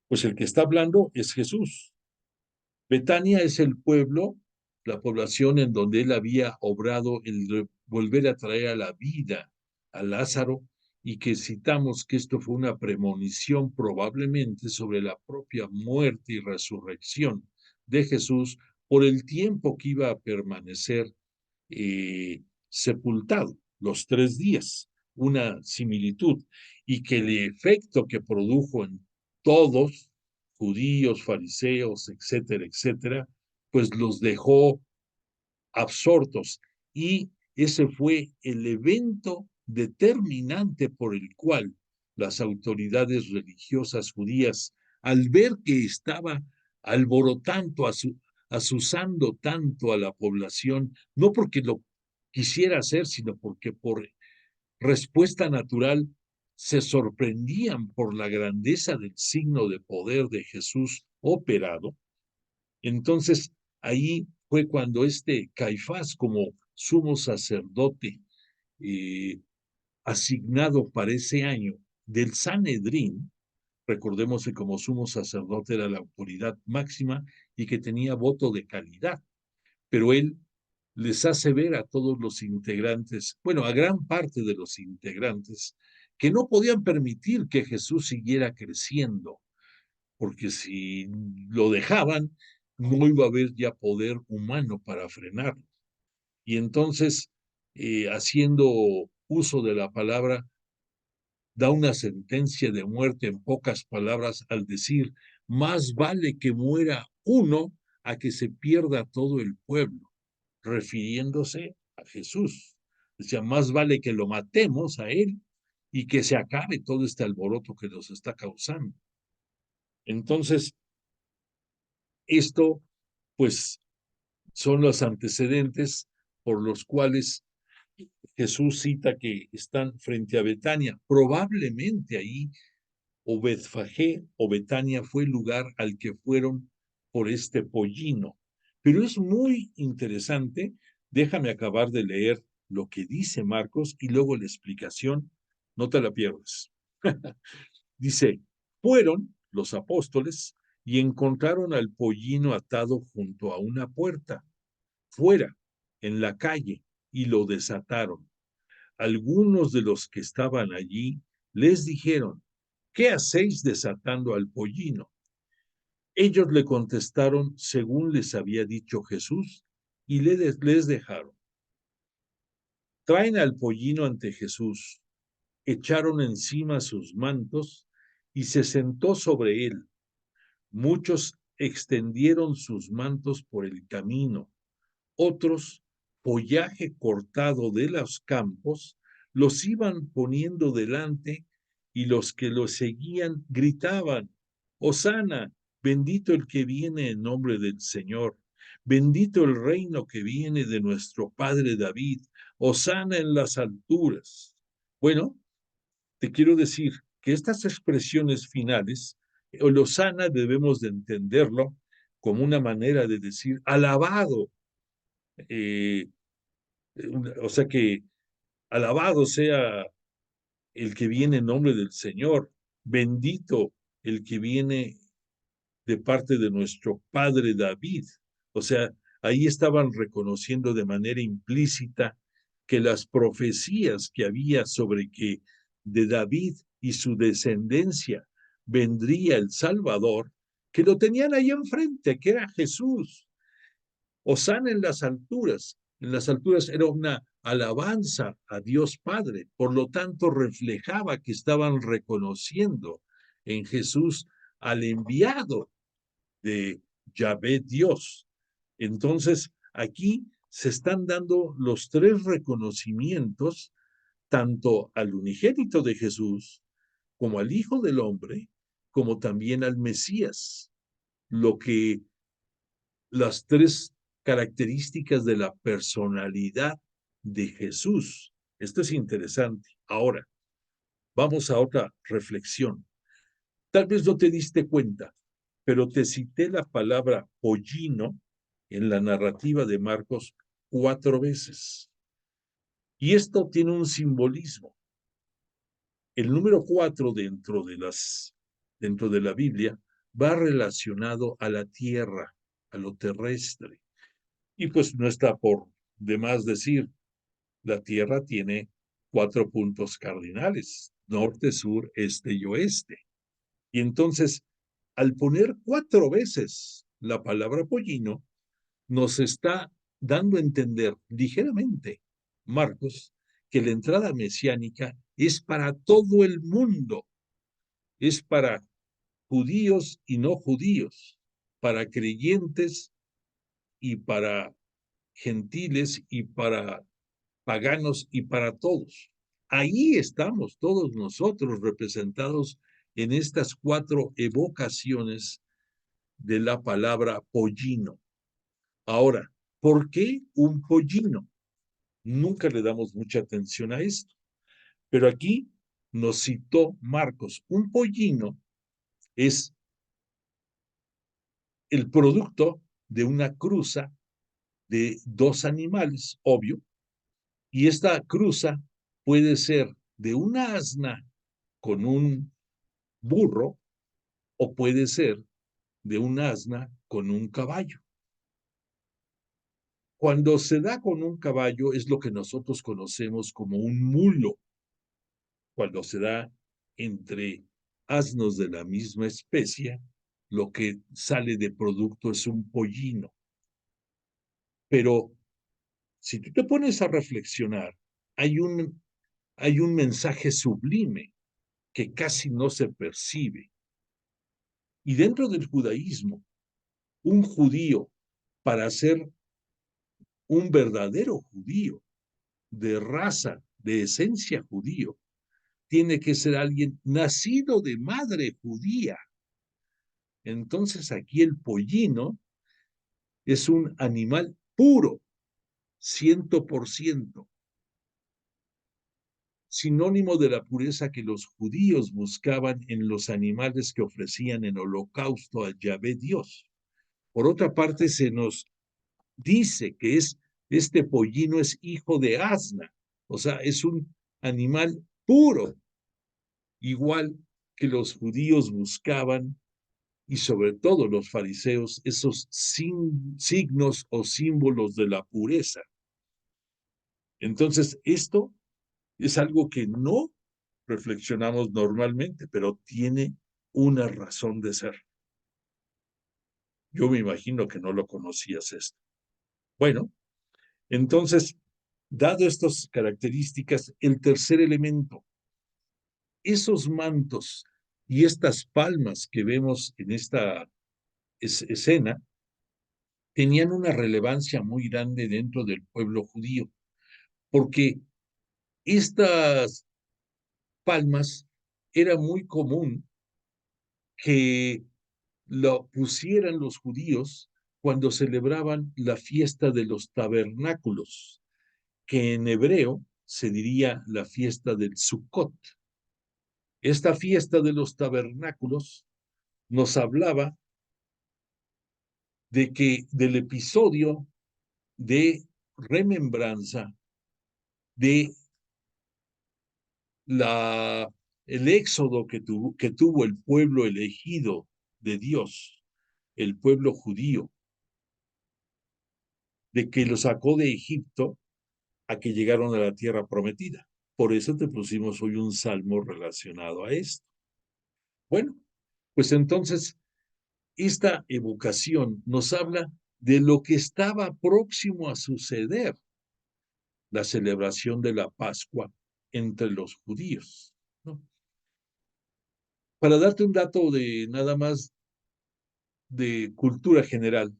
pues el que está hablando es Jesús. Betania es el pueblo, la población en donde él había obrado el volver a traer a la vida a Lázaro, y que citamos que esto fue una premonición probablemente sobre la propia muerte y resurrección de Jesús por el tiempo que iba a permanecer sepultado, los 3 días, una similitud, y que el efecto que produjo en todos, judíos, fariseos, etcétera, etcétera, pues los dejó absortos, y ese fue el evento determinante por el cual las autoridades religiosas judías, al ver que estaba alborotando, asusando tanto a la población, no porque lo quisiera hacer, sino porque por respuesta natural se sorprendían por la grandeza del signo de poder de Jesús operado. Entonces, ahí fue cuando Caifás, como sumo sacerdote asignado para ese año del Sanedrín, recordemos que como sumo sacerdote era la autoridad máxima y que tenía voto de calidad, pero él les hace ver a todos los integrantes, bueno, a gran parte de los integrantes, que no podían permitir que Jesús siguiera creciendo, porque si lo dejaban, no iba a haber ya poder humano para frenarlo. Y entonces, haciendo uso de la palabra, da una sentencia de muerte en pocas palabras al decir: más vale que muera uno a que se pierda todo el pueblo, refiriéndose a Jesús. Decía: más vale que lo matemos a él y que se acabe todo este alboroto que nos está causando. Entonces, esto, pues, son los antecedentes por los cuales Jesús cita que están frente a Betania. Probablemente ahí o Betfagé o Betania fue el lugar al que fueron por este pollino. Pero es muy interesante, déjame acabar de leer lo que dice Marcos y luego la explicación, no te la pierdas. Dice, fueron los apóstoles y encontraron al pollino atado junto a una puerta, fuera, en la calle, y lo desataron. Algunos de los que estaban allí les dijeron, ¿qué hacéis desatando al pollino? Ellos le contestaron según les había dicho Jesús y les dejaron. Traen al pollino ante Jesús, echaron encima sus mantos y se sentó sobre él. Muchos extendieron sus mantos por el camino, otros, follaje cortado de los campos, los iban poniendo delante y los que los seguían gritaban, Hosana, bendito el que viene en nombre del Señor, bendito el reino que viene de nuestro Padre David, Hosana en las alturas. Bueno, te quiero decir que estas expresiones finales, el Hosana debemos de entenderlo como una manera de decir alabado, eh, o sea que alabado sea el que viene en nombre del Señor, bendito el que viene de parte de nuestro padre David. O sea, ahí estaban reconociendo de manera implícita que las profecías que había sobre que de David y su descendencia vendría el Salvador, que lo tenían ahí enfrente, que era Jesús. Hosana en las alturas era una alabanza a Dios Padre, por lo tanto reflejaba que estaban reconociendo en Jesús al enviado de Yahvé Dios. Entonces, aquí se están dando los tres reconocimientos, tanto al unigénito de Jesús, como al Hijo del Hombre, como también al Mesías, lo que las tres características de la personalidad de Jesús. Esto es interesante. Ahora, vamos a otra reflexión. Tal vez no te diste cuenta, pero te cité la palabra pollino en la narrativa de Marcos 4 veces. Y esto tiene un simbolismo. El número 4 dentro de la Biblia va relacionado a la tierra, a lo terrestre. Y pues no está por demás decir, la Tierra tiene 4 puntos cardinales, norte, sur, este y oeste. Y entonces, al poner 4 veces la palabra pollino, nos está dando a entender ligeramente, Marcos, que la entrada mesiánica es para todo el mundo, es para judíos y no judíos, para creyentes y para gentiles y para paganos y para todos. Ahí estamos todos nosotros representados en estas 4 evocaciones de la palabra pollino. Ahora, ¿por qué un pollino? Nunca le damos mucha atención a esto, pero aquí nos citó Marcos. Un pollino es el producto de una cruza de dos animales, obvio, y esta cruza puede ser de una asna con un burro o puede ser de un asna con un caballo. Cuando se da con un caballo es lo que nosotros conocemos como un mulo. Cuando se da entre asnos de la misma especie, lo que sale de producto es un pollino. Pero si tú te pones a reflexionar, hay un mensaje sublime que casi no se percibe. Y dentro del judaísmo, un judío, para ser un verdadero judío, de raza, de esencia judío, tiene que ser alguien nacido de madre judía. Entonces aquí el pollino es un animal puro, 100%, sinónimo de la pureza que los judíos buscaban en los animales que ofrecían en holocausto a Yahvé Dios. Por otra parte, se nos dice que este pollino es hijo de asna, o sea, es un animal puro, igual que los judíos buscaban y sobre todo los fariseos, esos signos o símbolos de la pureza. Entonces, esto es algo que no reflexionamos normalmente, pero tiene una razón de ser. Yo me imagino que no lo conocías esto. Bueno, entonces, dado estas características, el tercer elemento, esos mantos y estas palmas que vemos en esta escena, tenían una relevancia muy grande dentro del pueblo judío, porque estas palmas era muy común que lo pusieran los judíos cuando celebraban la fiesta de los tabernáculos, que en hebreo se diría la fiesta del Sukkot. Esta fiesta de los tabernáculos nos hablaba del episodio de remembranza de el éxodo que tuvo el pueblo elegido de Dios, el pueblo judío, de que lo sacó de Egipto a que llegaron a la tierra prometida. Por eso te pusimos hoy un salmo relacionado a esto. Bueno, pues entonces esta evocación nos habla de lo que estaba próximo a suceder, la celebración de la Pascua entre los judíos, ¿no? Para darte un dato de nada más de cultura general,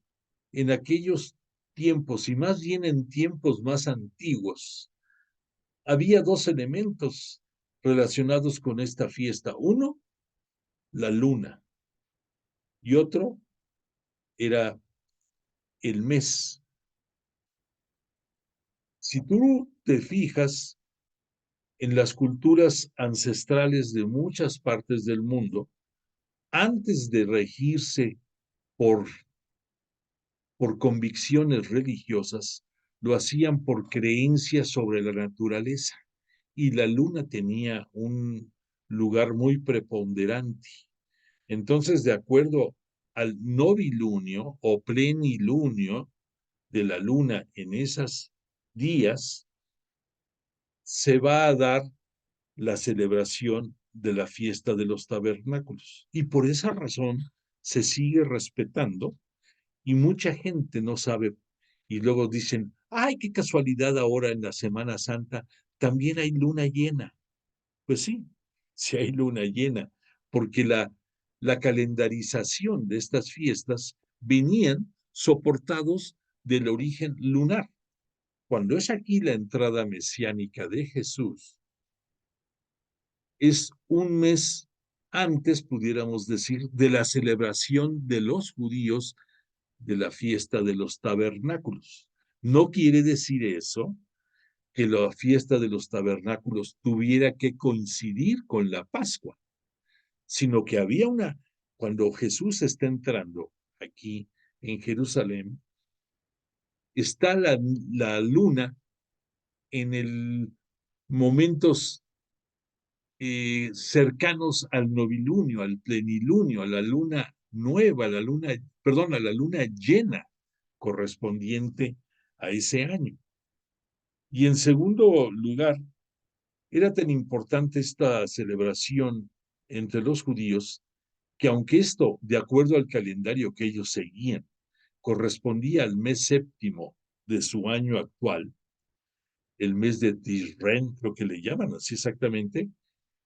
en aquellos tiempos y más bien en tiempos más antiguos, había dos elementos relacionados con esta fiesta. Uno, la luna, y otro era el mes. Si tú te fijas en las culturas ancestrales de muchas partes del mundo, antes de regirse por, por convicciones religiosas, lo hacían por creencias sobre la naturaleza. Y la luna tenía un lugar muy preponderante. Entonces, de acuerdo al novilunio o plenilunio de la luna en esos días, se va a dar la celebración de la fiesta de los tabernáculos. Y por esa razón se sigue respetando y mucha gente no sabe. Y luego dicen, ay, qué casualidad ahora en la Semana Santa también hay luna llena. Pues sí, sí hay luna llena, porque la calendarización de estas fiestas venían soportados del origen lunar. Cuando es aquí la entrada mesiánica de Jesús, es un mes antes, pudiéramos decir, de la celebración de los judíos de la fiesta de los tabernáculos. No quiere decir eso que la fiesta de los tabernáculos tuviera que coincidir con la Pascua, sino que había cuando Jesús está entrando aquí en Jerusalén, está la luna en el momentos cercanos al novilunio, al plenilunio, a la luna nueva, a la luna llena correspondiente a ese año. Y en segundo lugar, era tan importante esta celebración entre los judíos que aunque esto, de acuerdo al calendario que ellos seguían, correspondía al mes séptimo de su año actual, el mes de Tishrén, creo que le llaman así exactamente,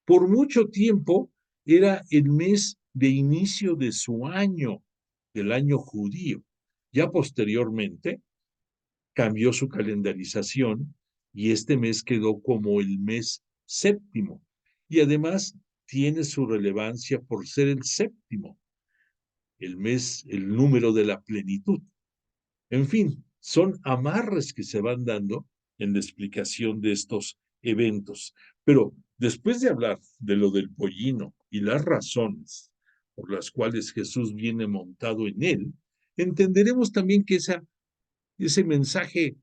por mucho tiempo era el mes de inicio de su año, del año judío. Ya posteriormente cambió su calendarización y este mes quedó como el mes séptimo. Y además tiene su relevancia por ser el séptimo. el mes, el número de la plenitud. En fin, son amarres que se van dando en la explicación de estos eventos. Pero después de hablar de lo del pollino y las razones por las cuales Jesús viene montado en él, entenderemos también que ese mensaje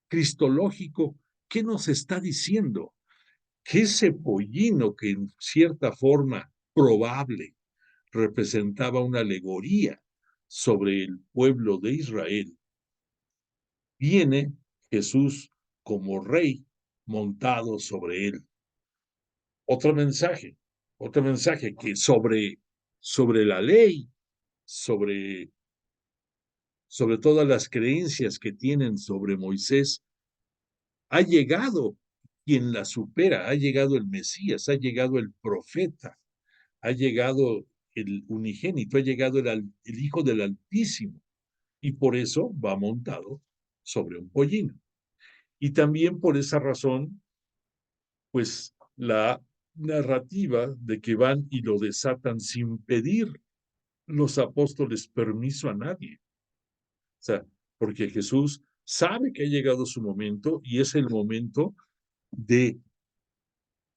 cristológico, ¿qué nos está diciendo? Que ese pollino que en cierta forma probable representaba una alegoría sobre el pueblo de Israel, viene Jesús como rey montado sobre él. Otro mensaje que sobre la ley, sobre, sobre todas las creencias que tienen sobre Moisés, ha llegado quien la supera, ha llegado el Mesías, ha llegado el profeta, ha llegado el unigénito, ha llegado el Hijo del Altísimo, y por eso va montado sobre un pollino. Y también por esa razón, pues la narrativa de que van y lo desatan sin pedir los apóstoles permiso a nadie. O sea, porque Jesús sabe que ha llegado su momento y es el momento de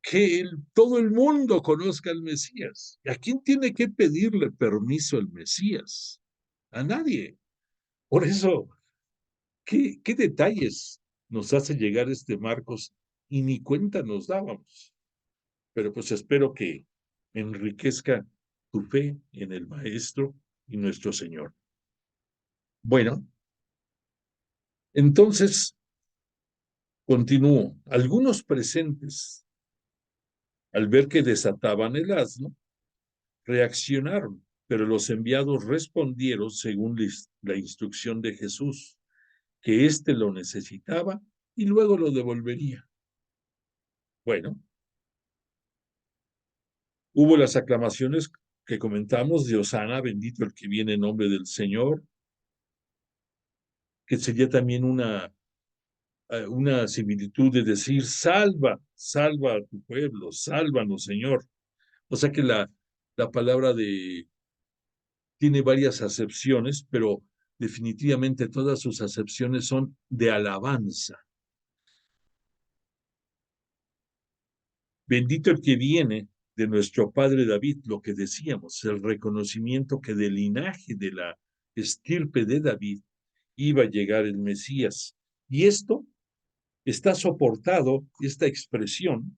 que todo el mundo conozca al Mesías. ¿A quién tiene que pedirle permiso el Mesías? A nadie. Por eso, ¿qué detalles nos hace llegar este Marcos? Y ni cuenta nos dábamos. Pero pues espero que enriquezca tu fe en el Maestro y nuestro Señor. Bueno, entonces continúo. Algunos presentes, al ver que desataban el asno, reaccionaron, pero los enviados respondieron según la instrucción de Jesús, que éste lo necesitaba y luego lo devolvería. Bueno, hubo las aclamaciones que comentamos de Hosana, bendito el que viene en nombre del Señor, que sería también una similitud de decir, salva, salva a tu pueblo, sálvanos, Señor. O sea que la palabra tiene varias acepciones, pero definitivamente todas sus acepciones son de alabanza. Bendito el que viene de nuestro padre David, lo que decíamos, el reconocimiento que del linaje de la estirpe de David iba a llegar el Mesías. Y esto está soportado, esta expresión,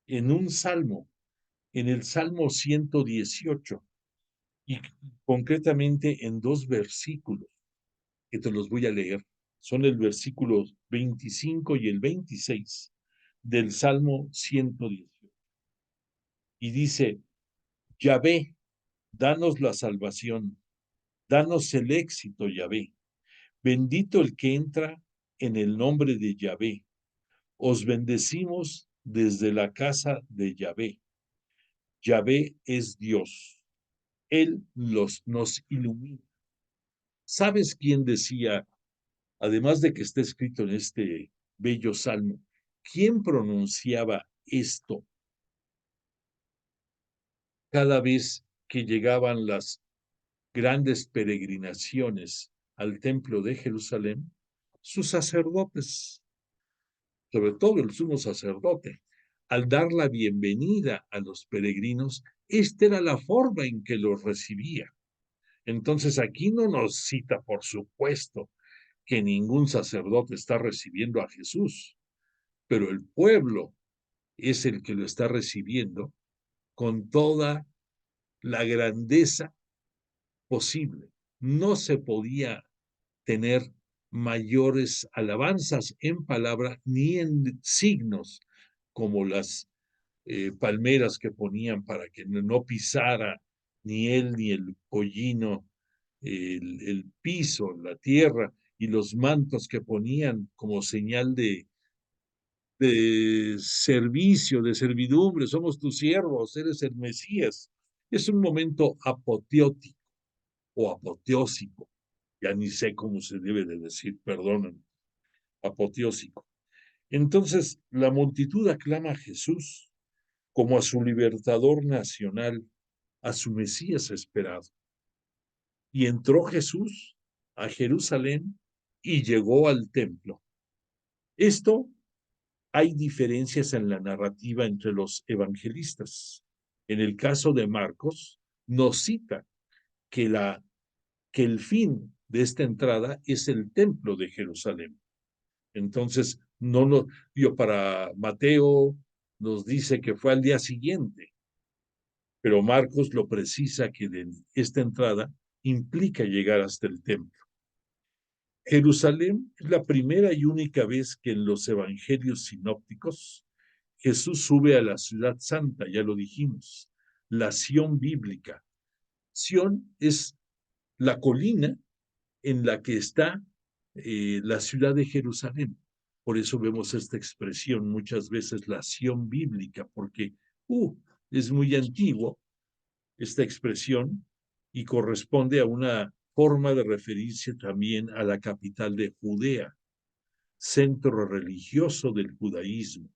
en un salmo, en el Salmo 118, y concretamente en dos versículos, que te los voy a leer. Son el versículo 25 y el 26 del Salmo 118. Y dice, Yahvé, danos la salvación, danos el éxito, Yahvé. Bendito el que entra en el nombre de Yahvé. Os bendecimos desde la casa de Yahvé. Yahvé es Dios. Él nos ilumina. ¿Sabes quién decía, además de que está escrito en este bello salmo, quién pronunciaba esto cada vez que llegaban las grandes peregrinaciones al templo de Jerusalén? Sus sacerdotes, sobre todo el sumo sacerdote, al dar la bienvenida a los peregrinos, esta era la forma en que los recibía. Entonces aquí no nos cita, por supuesto, que ningún sacerdote está recibiendo a Jesús, pero el pueblo es el que lo está recibiendo con toda la grandeza posible. No se podía tener mayores alabanzas en palabra ni en signos como las palmeras que ponían para que no pisara ni él ni el pollino el piso, la tierra, y los mantos que ponían como señal de servicio, de servidumbre, somos tus siervos, eres el Mesías. Es un momento apoteótico o apoteósico, ya ni sé cómo se debe de decir, perdonen, apoteósico. Entonces, la multitud aclama a Jesús como a su libertador nacional, a su Mesías esperado. Y entró Jesús a Jerusalén y llegó al templo. Esto hay diferencias en la narrativa entre los evangelistas. En el caso de Marcos, nos cita que, que el fin de esta entrada es el templo de Jerusalén. Entonces, para Mateo nos dice que fue al día siguiente, pero Marcos lo precisa que esta entrada implica llegar hasta el templo. Jerusalén es la primera y única vez que en los evangelios sinópticos Jesús sube a la ciudad santa, ya lo dijimos, la Sión bíblica. Sión es la colina en la que está la ciudad de Jerusalén. Por eso vemos esta expresión muchas veces, la Sión bíblica, porque es muy antiguo esta expresión y corresponde a una forma de referirse también a la capital de Judea, centro religioso del judaísmo.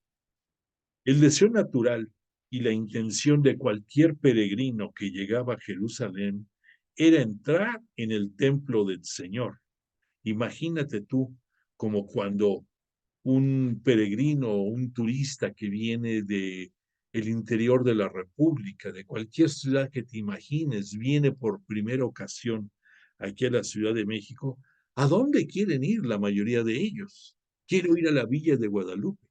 El deseo natural y la intención de cualquier peregrino que llegaba a Jerusalén era entrar en el templo del Señor. Imagínate tú como cuando un peregrino o un turista que viene de el interior de la República, de cualquier ciudad que te imagines, viene por primera ocasión aquí a la Ciudad de México, ¿a dónde quieren ir la mayoría de ellos? Quiero ir a la Villa de Guadalupe,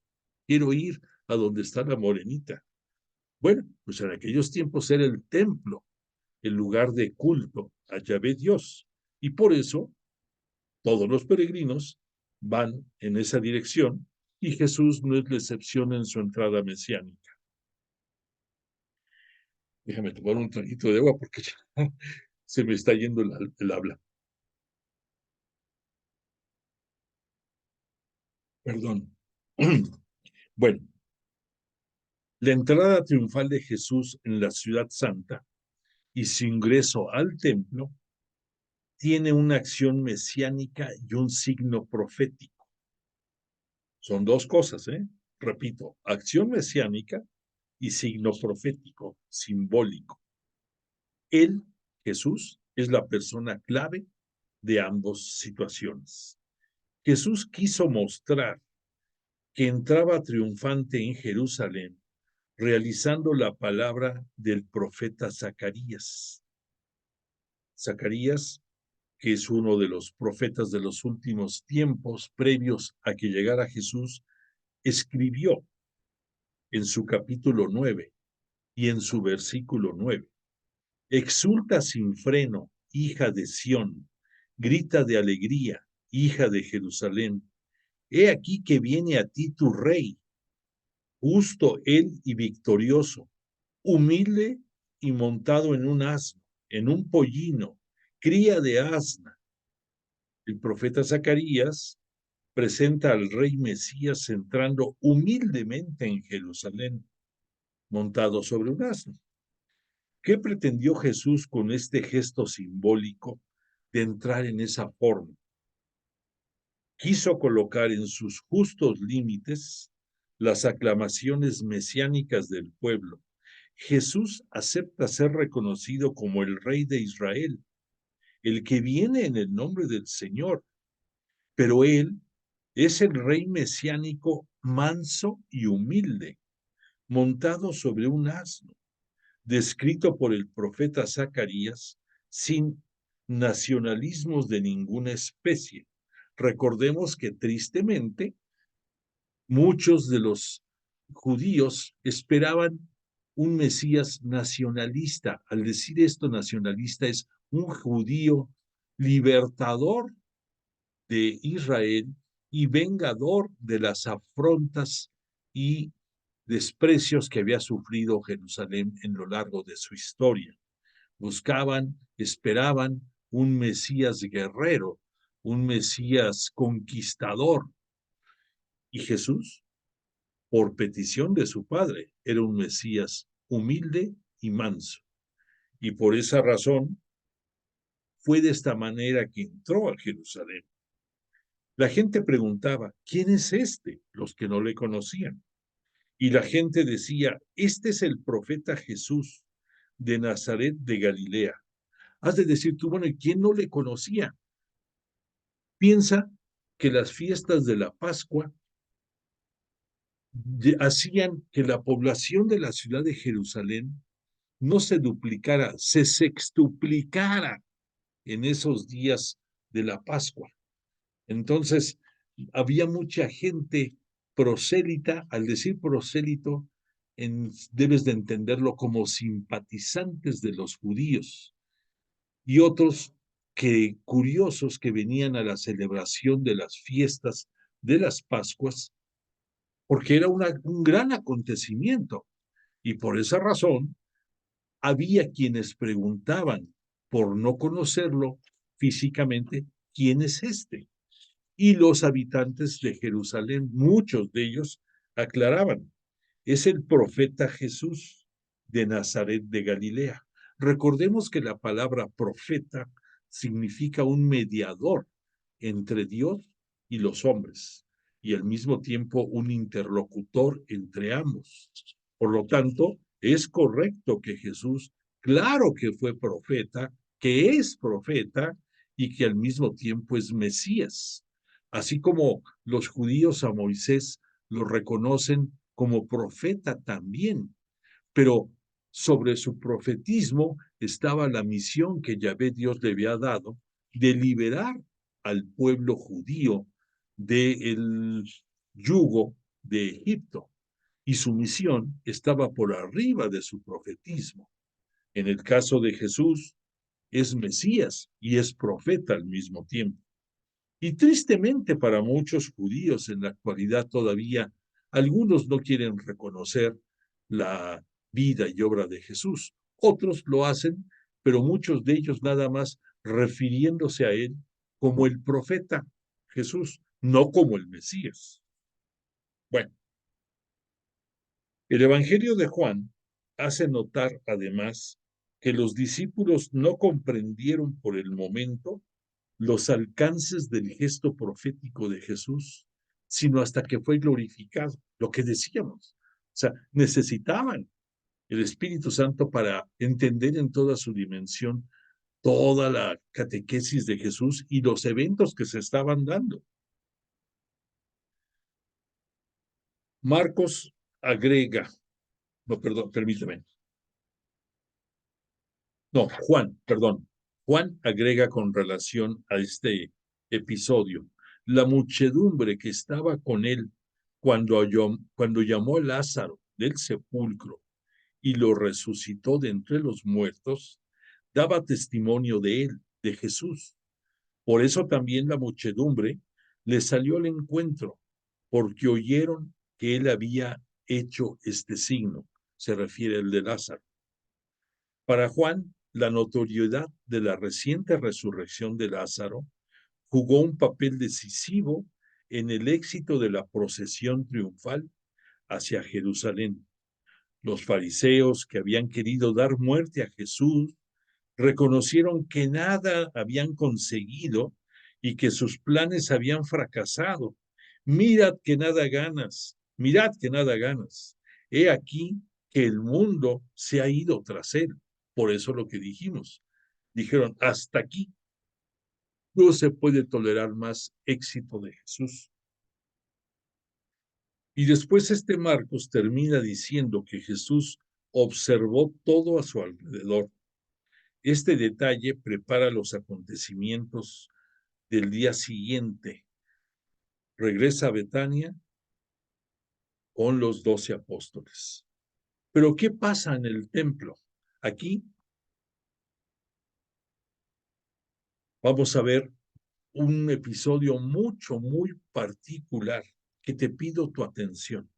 quiero ir a donde está la Morenita. Bueno, pues en aquellos tiempos era el templo, el lugar de culto a Yahvé Dios. Y por eso todos los peregrinos van en esa dirección y Jesús no es la excepción en su entrada mesiánica. Déjame tomar un traguito de agua porque ya se me está yendo el habla. Perdón. Bueno, la entrada triunfal de Jesús en la ciudad santa y su ingreso al templo tiene una acción mesiánica y un signo profético. Son dos cosas, ¿eh? Repito, acción mesiánica y signo profético, simbólico. Él, Jesús, es la persona clave de ambas situaciones. Jesús quiso mostrar que entraba triunfante en Jerusalén, realizando la palabra del profeta Zacarías. Zacarías, que es uno de los profetas de los últimos tiempos previos a que llegara Jesús, escribió en su capítulo 9 y en su versículo 9: exulta sin freno, hija de Sión, grita de alegría, hija de Jerusalén. He aquí que viene a ti tu rey, justo él y victorioso, humilde y montado en un asno, en un pollino, cría de asna. El profeta Zacarías presenta al rey Mesías entrando humildemente en Jerusalén, montado sobre un asno. ¿Qué pretendió Jesús con este gesto simbólico de entrar en esa forma? Quiso colocar en sus justos límites las aclamaciones mesiánicas del pueblo. Jesús acepta ser reconocido como el Rey de Israel, el que viene en el nombre del Señor, pero él es el Rey mesiánico manso y humilde, montado sobre un asno, descrito por el profeta Zacarías, sin nacionalismos de ninguna especie. Recordemos que tristemente muchos de los judíos esperaban un Mesías nacionalista. Al decir esto nacionalista, es un judío libertador de Israel y vengador de las afrontas y desprecios que había sufrido Jerusalén en lo largo de su historia. Buscaban, esperaban un Mesías guerrero, un Mesías conquistador. Y Jesús, por petición de su padre, era un Mesías humilde y manso. Y por esa razón fue de esta manera que entró a Jerusalén. La gente preguntaba, ¿quién es este? Los que no le conocían. Y la gente decía, este es el profeta Jesús de Nazaret de Galilea. Has de decir tú, bueno, ¿y quién no le conocía? Piensa que las fiestas de la Pascua hacían que la población de la ciudad de Jerusalén no se duplicara, se sextuplicara en esos días de la Pascua. Entonces, había mucha gente prosélita. Al decir prosélito, debes de entenderlo como simpatizantes de los judíos, y otros que curiosos que venían a la celebración de las fiestas de las Pascuas, porque era un gran acontecimiento. Y por esa razón, había quienes preguntaban, por no conocerlo físicamente, ¿quién es este? Y los habitantes de Jerusalén, muchos de ellos, aclaraban, es el profeta Jesús de Nazaret de Galilea. Recordemos que la palabra profeta significa un mediador entre Dios y los hombres, y al mismo tiempo un interlocutor entre ambos. Por lo tanto, es correcto que Jesús, claro que fue profeta, que es profeta y que al mismo tiempo es Mesías. Así como los judíos a Moisés lo reconocen como profeta también, pero sobre su profetismo estaba la misión que Yahvé Dios le había dado de liberar al pueblo judío del yugo de Egipto, y su misión estaba por arriba de su profetismo. En el caso de Jesús, es Mesías y es profeta al mismo tiempo. Y tristemente para muchos judíos en la actualidad todavía, algunos no quieren reconocer la vida y obra de Jesús. Otros lo hacen, pero muchos de ellos nada más refiriéndose a él como el profeta Jesús, no como el Mesías. Bueno, el Evangelio de Juan hace notar además que los discípulos no comprendieron por el momento los alcances del gesto profético de Jesús, sino hasta que fue glorificado, lo que decíamos. O sea, necesitaban el Espíritu Santo para entender en toda su dimensión toda la catequesis de Jesús y los eventos que se estaban dando. Marcos agrega, no, perdón, permíteme. No, Juan, perdón. Juan agrega con relación a este episodio, la muchedumbre que estaba con él cuando llamó a Lázaro del sepulcro y lo resucitó de entre los muertos, daba testimonio de él, de Jesús. Por eso también la muchedumbre le salió al encuentro, porque oyeron que él había hecho este signo, se refiere al de Lázaro. Para Juan, la notoriedad de la reciente resurrección de Lázaro jugó un papel decisivo en el éxito de la procesión triunfal hacia Jerusalén. Los fariseos, que habían querido dar muerte a Jesús, reconocieron que nada habían conseguido y que sus planes habían fracasado. Mirad que nada ganas, mirad que nada ganas. He aquí que el mundo se ha ido tras él. Por eso lo que dijimos. Dijeron, hasta aquí no se puede tolerar más éxito de Jesús. Y después este Marcos termina diciendo que Jesús observó todo a su alrededor. Este detalle prepara los acontecimientos del día siguiente. Regresa a Betania con los 12 apóstoles. Pero ¿qué pasa en el templo? Aquí vamos a ver un episodio muy particular que te pido tu atención.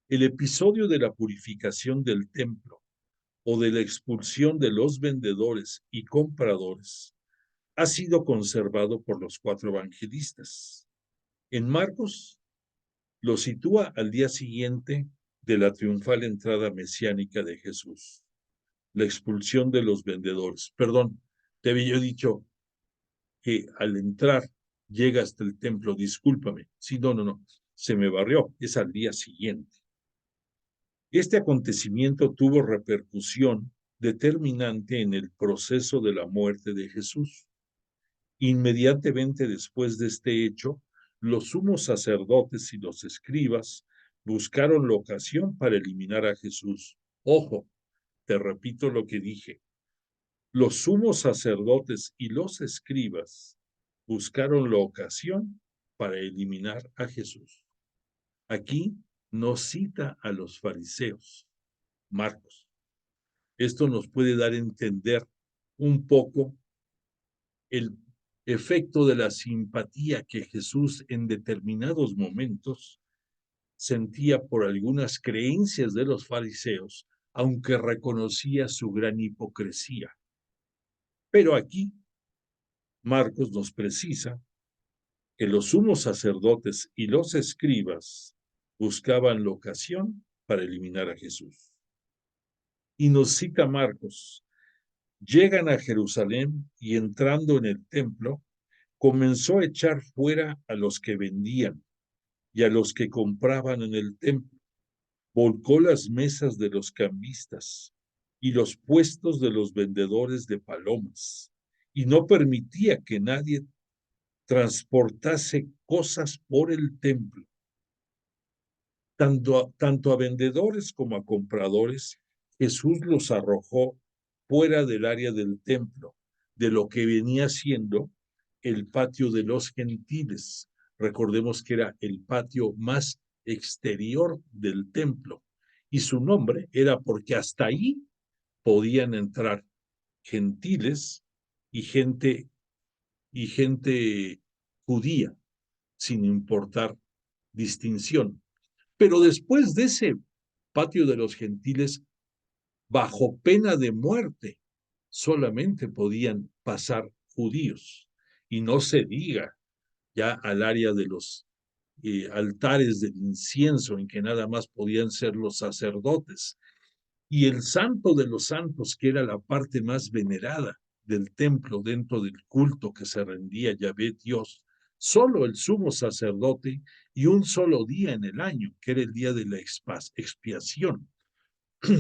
El episodio de la purificación del templo o de la expulsión de los vendedores y compradores ha sido conservado por los 4 evangelistas. En Marcos lo sitúa al día siguiente de la triunfal entrada mesiánica de Jesús, la expulsión de los vendedores. Perdón, te había dicho que al entrar llega hasta el templo, discúlpame. Sí, no, se me barrió, es al día siguiente. Este acontecimiento tuvo repercusión determinante en el proceso de la muerte de Jesús. Inmediatamente después de este hecho, los sumos sacerdotes y los escribas buscaron la ocasión para eliminar a Jesús. Ojo, te repito lo que dije. Los sumos sacerdotes y los escribas buscaron la ocasión para eliminar a Jesús. Aquí no cita a los fariseos, Marcos. Esto nos puede dar a entender un poco el efecto de la simpatía que Jesús en determinados momentos sentía por algunas creencias de los fariseos, aunque reconocía su gran hipocresía. Pero aquí Marcos nos precisa que los sumos sacerdotes y los escribas buscaban la ocasión para eliminar a Jesús. Y nos cita Marcos: llegan a Jerusalén y entrando en el templo, comenzó a echar fuera a los que vendían y a los que compraban en el templo. Volcó las mesas de los cambistas y los puestos de los vendedores de palomas, y no permitía que nadie transportase cosas por el templo. Tanto a vendedores como a compradores, Jesús los arrojó fuera del área del templo, de lo que venía siendo el patio de los gentiles. Recordemos que era el patio más exterior del templo, y su nombre era porque hasta ahí podían entrar gentiles y gente judía, sin importar distinción. Pero después de ese patio de los gentiles, bajo pena de muerte, solamente podían pasar judíos. Y no se diga ya al área de los altares del incienso, en que nada más podían ser los sacerdotes. Y el santo de los santos, que era la parte más venerada del templo dentro del culto que se rendía a Yahvé Dios, solo el sumo sacerdote y un solo día en el año, que era el día de la expiación,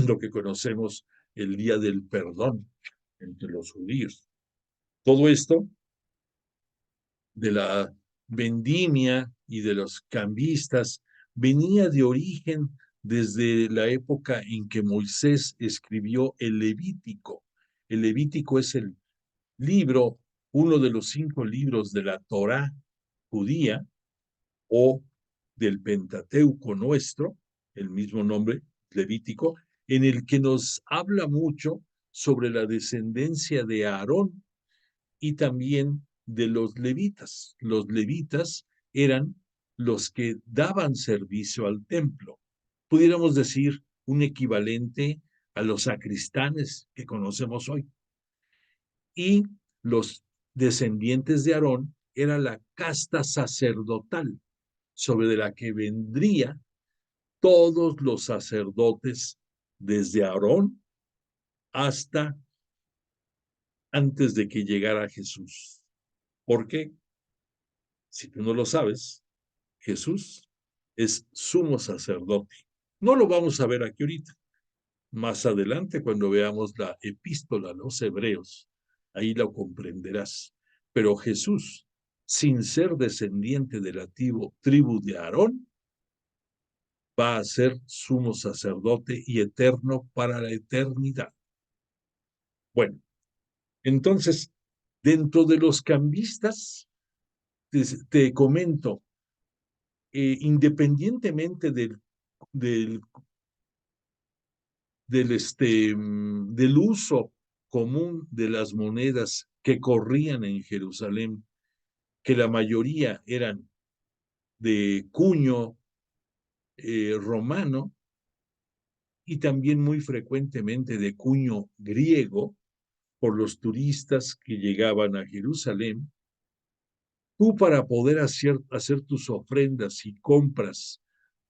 lo que conocemos el día del perdón entre los judíos. Todo esto de la vendimia y de los cambistas venía de origen desde la época en que Moisés escribió el Levítico. El Levítico es el libro, uno de los 5 libros de la Torá judía o del Pentateuco nuestro, el mismo nombre, Levítico, en el que nos habla mucho sobre la descendencia de Aarón y también de los levitas. Los levitas eran los que daban servicio al templo. Pudiéramos decir un equivalente a los sacristanes que conocemos hoy. Y los descendientes de Aarón era la casta sacerdotal sobre la que vendría todos los sacerdotes desde Aarón hasta antes de que llegara Jesús. ¿Por qué? Si tú no lo sabes, Jesús es sumo sacerdote. No lo vamos a ver aquí ahorita. Más adelante, cuando veamos la epístola a los Hebreos, ahí lo comprenderás. Pero Jesús, sin ser descendiente de la tribu de Aarón, va a ser sumo sacerdote y eterno para la eternidad. Bueno, entonces, dentro de los cambistas, te comento, independientemente del, del uso común de las monedas que corrían en Jerusalén, que la mayoría eran de cuño romano y también muy frecuentemente de cuño griego por los turistas que llegaban a Jerusalén, tú para poder hacer tus ofrendas y compras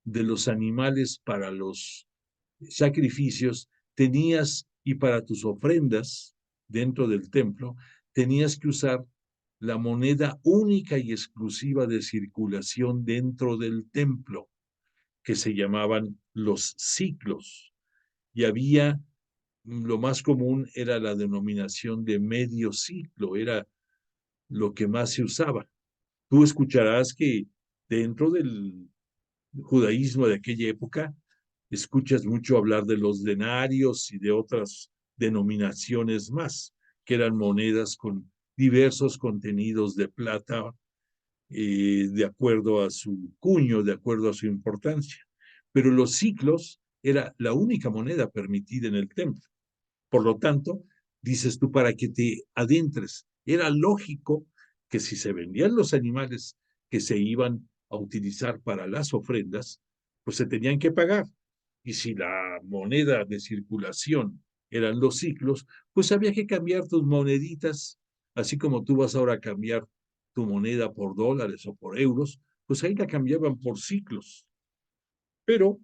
de los animales para los sacrificios, tenías, y para tus ofrendas dentro del templo, tenías que usar la moneda única y exclusiva de circulación dentro del templo, que se llamaban los siclos. Y había lo más común era la denominación de medio ciclo, era lo que más se usaba. Tú escucharás que dentro del judaísmo de aquella época, escuchas mucho hablar de los denarios y de otras denominaciones más, que eran monedas con diversos contenidos de plata, de acuerdo a su cuño, de acuerdo a su importancia. Pero los ciclos era la única moneda permitida en el templo. Por lo tanto, dices tú, para que te adentres, era lógico que si se vendían los animales que se iban a utilizar para las ofrendas, pues se tenían que pagar. Y si la moneda de circulación eran los ciclos, pues había que cambiar tus moneditas, así como tú vas ahora a cambiar tu moneda por dólares o por euros, pues ahí la cambiaban por ciclos. Pero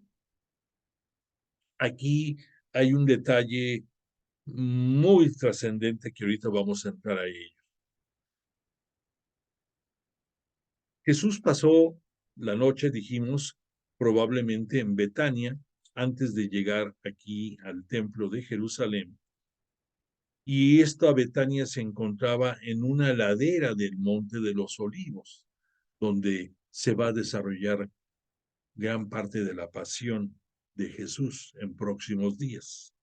aquí hay un detalle muy trascendente que ahorita vamos a entrar a ello. Jesús pasó la noche, dijimos, probablemente en Betania, antes de llegar aquí al templo de Jerusalén. Y esta Betania se encontraba en una ladera del Monte de los Olivos, donde se va a desarrollar gran parte de la pasión de Jesús en próximos días.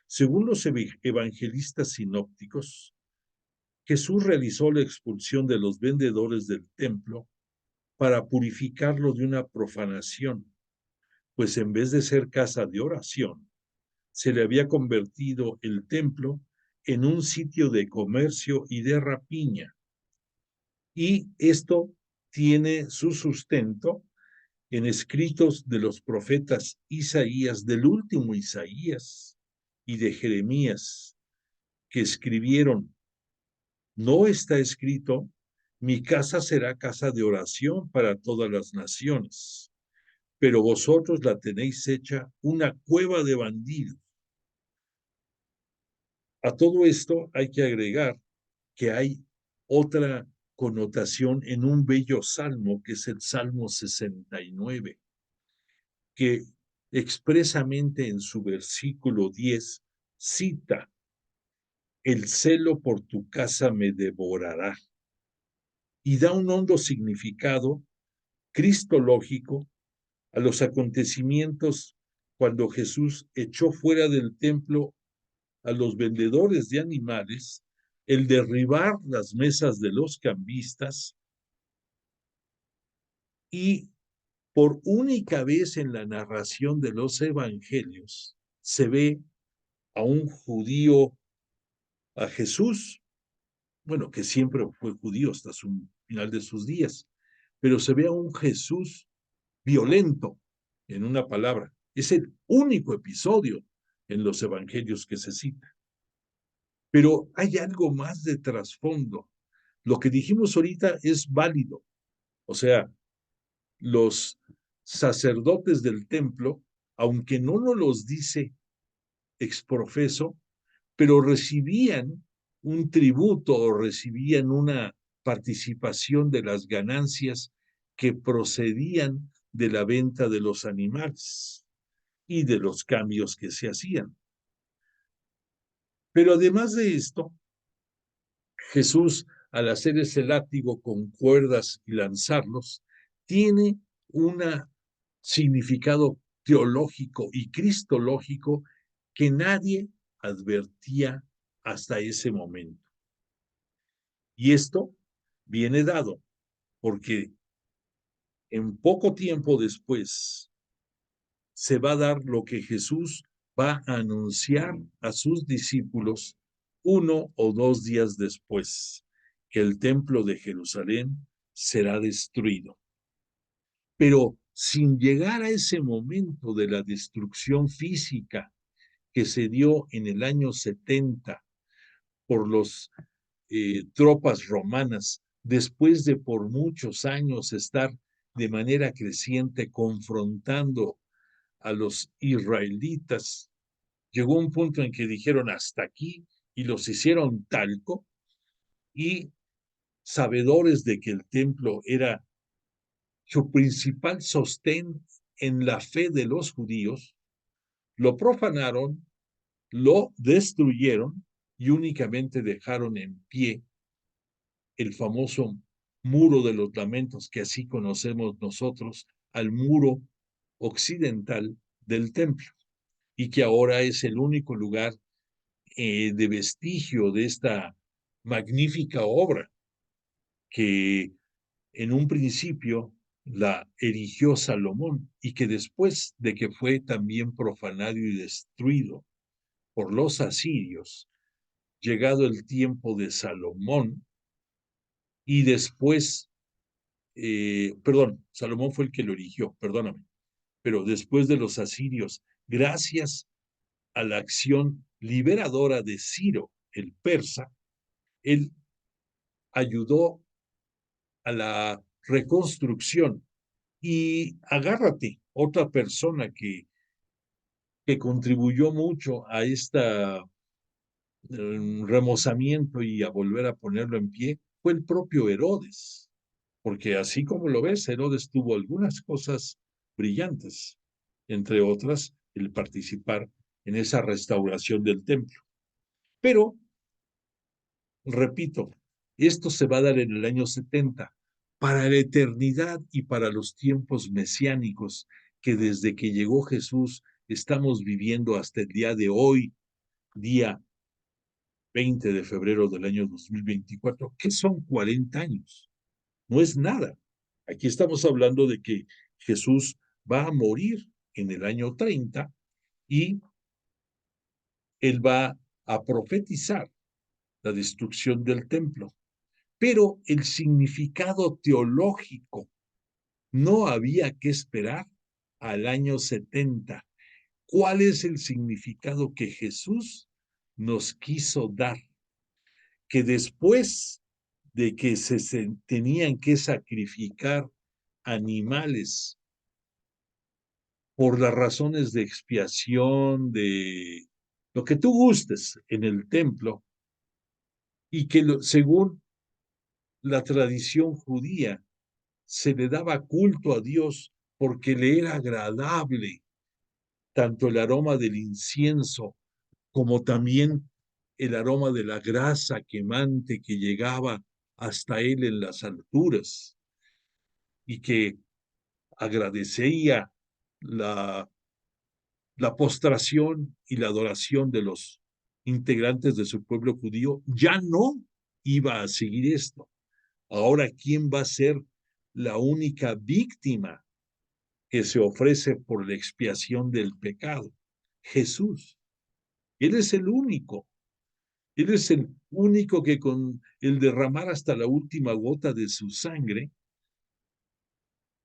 Según los evangelistas sinópticos, Jesús realizó la expulsión de los vendedores del templo para purificarlo de una profanación, pues en vez de ser casa de oración, se le había convertido el templo en un sitio de comercio y de rapiña. Y esto tiene su sustento en escritos de los profetas Isaías, del último Isaías y de Jeremías, que escribieron: no está escrito, mi casa será casa de oración para todas las naciones, pero vosotros la tenéis hecha una cueva de bandidos. A todo esto hay que agregar que hay otra connotación en un bello salmo, que es el Salmo 69, que expresamente en su versículo 10 cita: el celo por tu casa me devorará, y da un hondo significado cristológico a los acontecimientos cuando Jesús echó fuera del templo a los vendedores de animales, el derribar las mesas de los cambistas, y por única vez en la narración de los evangelios se ve a un judío, a Jesús, bueno, que siempre fue judío hasta su final de sus días, pero se ve a un Jesús violento, en una palabra. Es el único episodio en los evangelios que se cita. Pero hay algo más de trasfondo. Lo que dijimos ahorita es válido. O sea, los sacerdotes del templo, aunque no nos los dice exprofeso, pero recibían un tributo o recibían una participación de las ganancias que procedían de la venta de los animales y de los cambios que se hacían. Pero además de esto, Jesús, al hacer ese látigo con cuerdas y lanzarlos, tiene un significado teológico y cristológico que nadie advertía hasta ese momento. Y esto viene dado porque en poco tiempo después se va a dar lo que Jesús va a anunciar a sus discípulos 1 o 2 días después, que el templo de Jerusalén será destruido. Pero sin llegar a ese momento de la destrucción física que se dio en el año 70 por las tropas romanas, después de por muchos años estar de manera creciente confrontando a los israelitas, llegó un punto en que dijeron hasta aquí y los hicieron talco, y sabedores de que el templo era su principal sostén en la fe de los judíos, lo profanaron, lo destruyeron y únicamente dejaron en pie el famoso muro de los lamentos, que así conocemos nosotros, al muro occidental del templo, y que ahora es el único lugar de vestigio de esta magnífica obra que en un principio la erigió Salomón y que después de que fue también profanado y destruido por los asirios, llegado el tiempo de Salomón, y después, perdón, Salomón fue el que lo erigió, perdóname, pero después de los asirios, gracias a la acción liberadora de Ciro, el persa, él ayudó a la reconstrucción. Y agárrate, otra persona que contribuyó mucho a este remozamiento y a volver a ponerlo en pie fue el propio Herodes, porque así como lo ves, Herodes tuvo algunas cosas brillantes, entre otras el participar en esa restauración del templo. Pero, repito, esto se va a dar en el año 70, para la eternidad y para los tiempos mesiánicos que desde que llegó Jesús estamos viviendo hasta el día de hoy, día 20 de febrero del año 2024, que son 40 años. No es nada. Aquí estamos hablando de que Jesús va a morir en el año 30 y él va a profetizar la destrucción del templo. Pero el significado teológico no había que esperar al año 70. ¿Cuál es el significado que Jesús nos quiso dar? Que después de que se tenían que sacrificar animales por las razones de expiación, de lo que tú gustes en el templo, y que según la tradición judía se le daba culto a Dios porque le era agradable tanto el aroma del incienso como también el aroma de la grasa quemante que llegaba hasta él en las alturas, y que agradecía la postración y la adoración de los integrantes de su pueblo judío, ya no iba a seguir esto. Ahora, ¿quién va a ser la única víctima que se ofrece por la expiación del pecado? Jesús. Él es el único. Él es el único que con el derramar hasta la última gota de su sangre,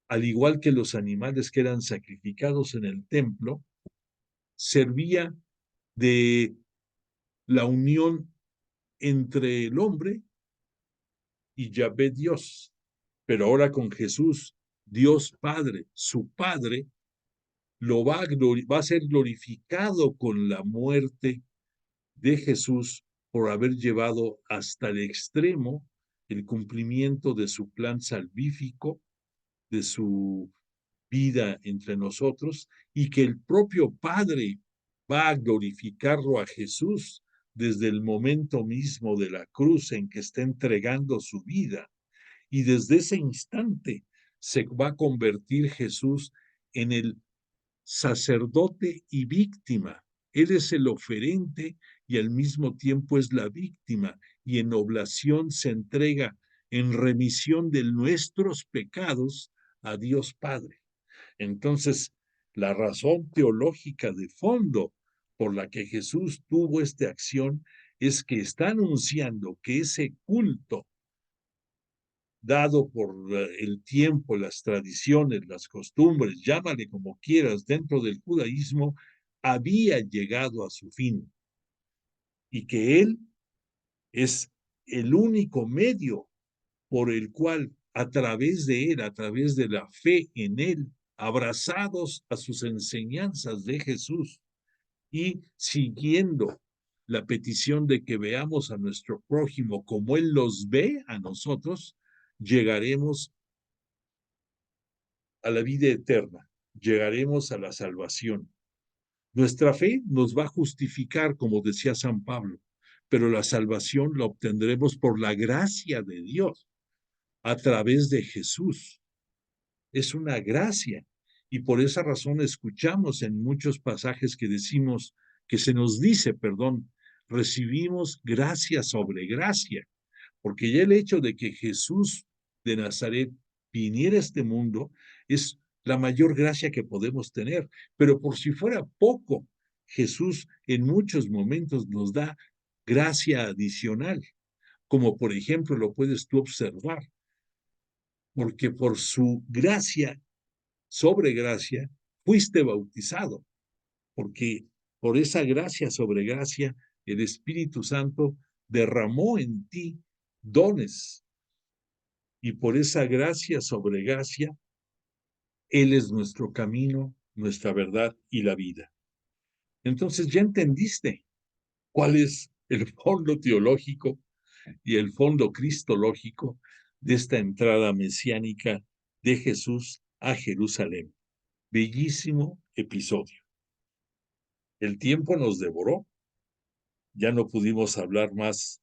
al igual que los animales que eran sacrificados en el templo, servía de la unión entre el hombre y Yahvé Dios. Pero ahora con Jesús, Dios Padre, su Padre, va a ser glorificado con la muerte de Jesús por haber llevado hasta el extremo el cumplimiento de su plan salvífico, de su vida entre nosotros, y que el propio Padre va a glorificarlo a Jesús desde el momento mismo de la cruz en que está entregando su vida. Y desde ese instante se va a convertir Jesús en el sacerdote y víctima. Él es el oferente y al mismo tiempo es la víctima, y en oblación se entrega en remisión de nuestros pecados a Dios Padre. Entonces, la razón teológica de fondo por la que Jesús tuvo esta acción es que está anunciando que ese culto dado por el tiempo, las tradiciones, las costumbres, llámale como quieras, dentro del judaísmo, había llegado a su fin, y que él es el único medio por el cual, a través de él, a través de la fe en él, abrazados a sus enseñanzas de Jesús y siguiendo la petición de que veamos a nuestro prójimo como él los ve a nosotros, llegaremos a la vida eterna, llegaremos a la salvación. Nuestra fe nos va a justificar, como decía San Pablo, pero la salvación la obtendremos por la gracia de Dios, a través de Jesús. Es una gracia. Y por esa razón escuchamos en muchos pasajes que decimos, que se nos dice, perdón, recibimos gracia sobre gracia, porque ya el hecho de que Jesús de Nazaret viniera a este mundo es la mayor gracia que podemos tener. Pero por si fuera poco, Jesús en muchos momentos nos da gracia adicional, como por ejemplo lo puedes tú observar, porque por su gracia sobre gracia fuiste bautizado, porque por esa gracia sobre gracia el Espíritu Santo derramó en ti dones, y por esa gracia sobre gracia Él es nuestro camino, nuestra verdad y la vida. Entonces ya entendiste cuál es el fondo teológico y el fondo cristológico de esta entrada mesiánica de Jesús a Jerusalén. Bellísimo episodio. El tiempo nos devoró, ya no pudimos hablar más,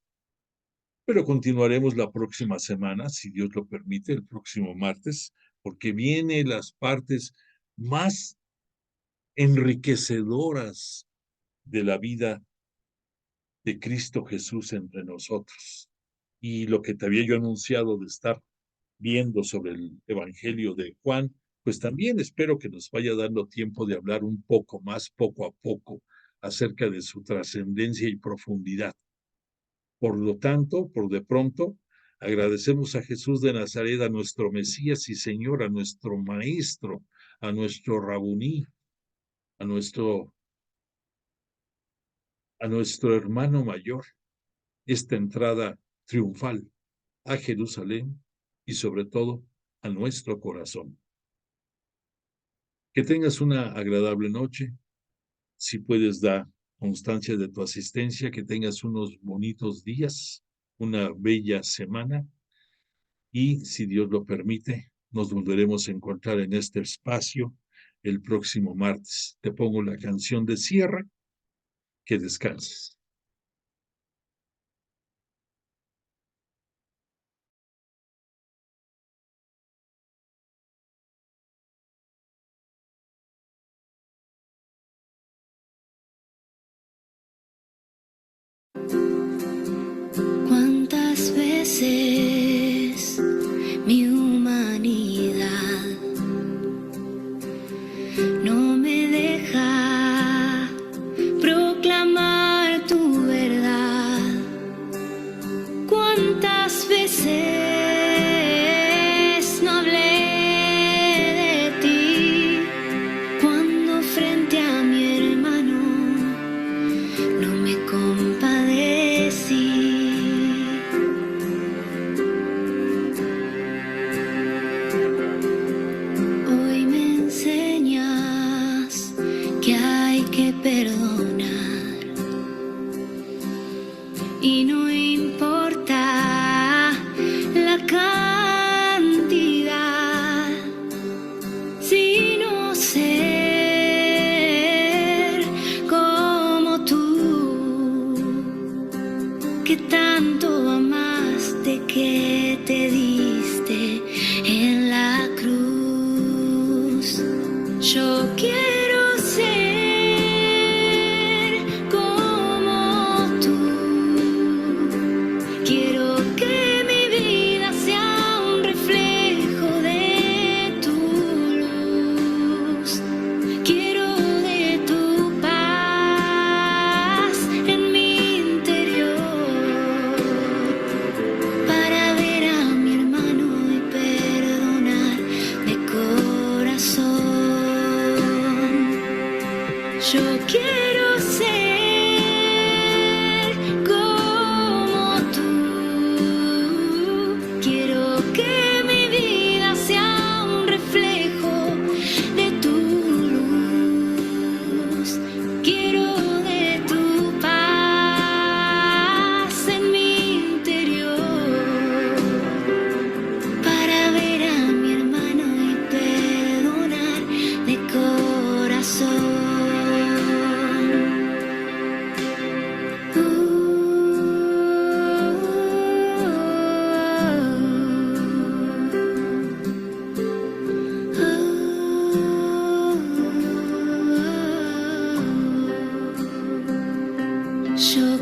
pero continuaremos la próxima semana, si Dios lo permite, el próximo martes, porque vienen las partes más enriquecedoras de la vida de Cristo Jesús entre nosotros. Y lo que te había yo anunciado de estar viendo sobre el Evangelio de Juan, pues también espero que nos vaya dando tiempo de hablar un poco más, poco a poco, acerca de su trascendencia y profundidad. Por lo tanto, por de pronto, agradecemos a Jesús de Nazaret, a nuestro Mesías y Señor, a nuestro Maestro, a nuestro Rabuní, a nuestro hermano mayor, esta entrada triunfal a Jerusalén y sobre todo a nuestro corazón. Que tengas una agradable noche. Si puedes dar constancia de tu asistencia, que tengas unos bonitos días, una bella semana, y si Dios lo permite, nos volveremos a encontrar en este espacio el próximo martes. Te pongo la canción de cierre. Que descanses. ¿Cuántas veces mi humanidad no me deja proclamar tu verdad? ¿Cuántas veces no hablé de ti cuando frente a mi hermano no me compadecí? Hoy me enseñas que hay que perdonar y no importa la cantidad, sino ser como tú, que tanto amaste, que te diste en la cruz. Yo quiero ser como tú. Quiero que mi vida sea un reflejo de tu luz. Quiero de tu paz en mi interior, para ver a mi hermano y perdonar de corazón. Yo quiero ser como tú. Quiero que mi vida sea un reflejo de tu luz. Quiero de tu paz en mi interior, para ver a mi hermano y perdonar de corazón. Yo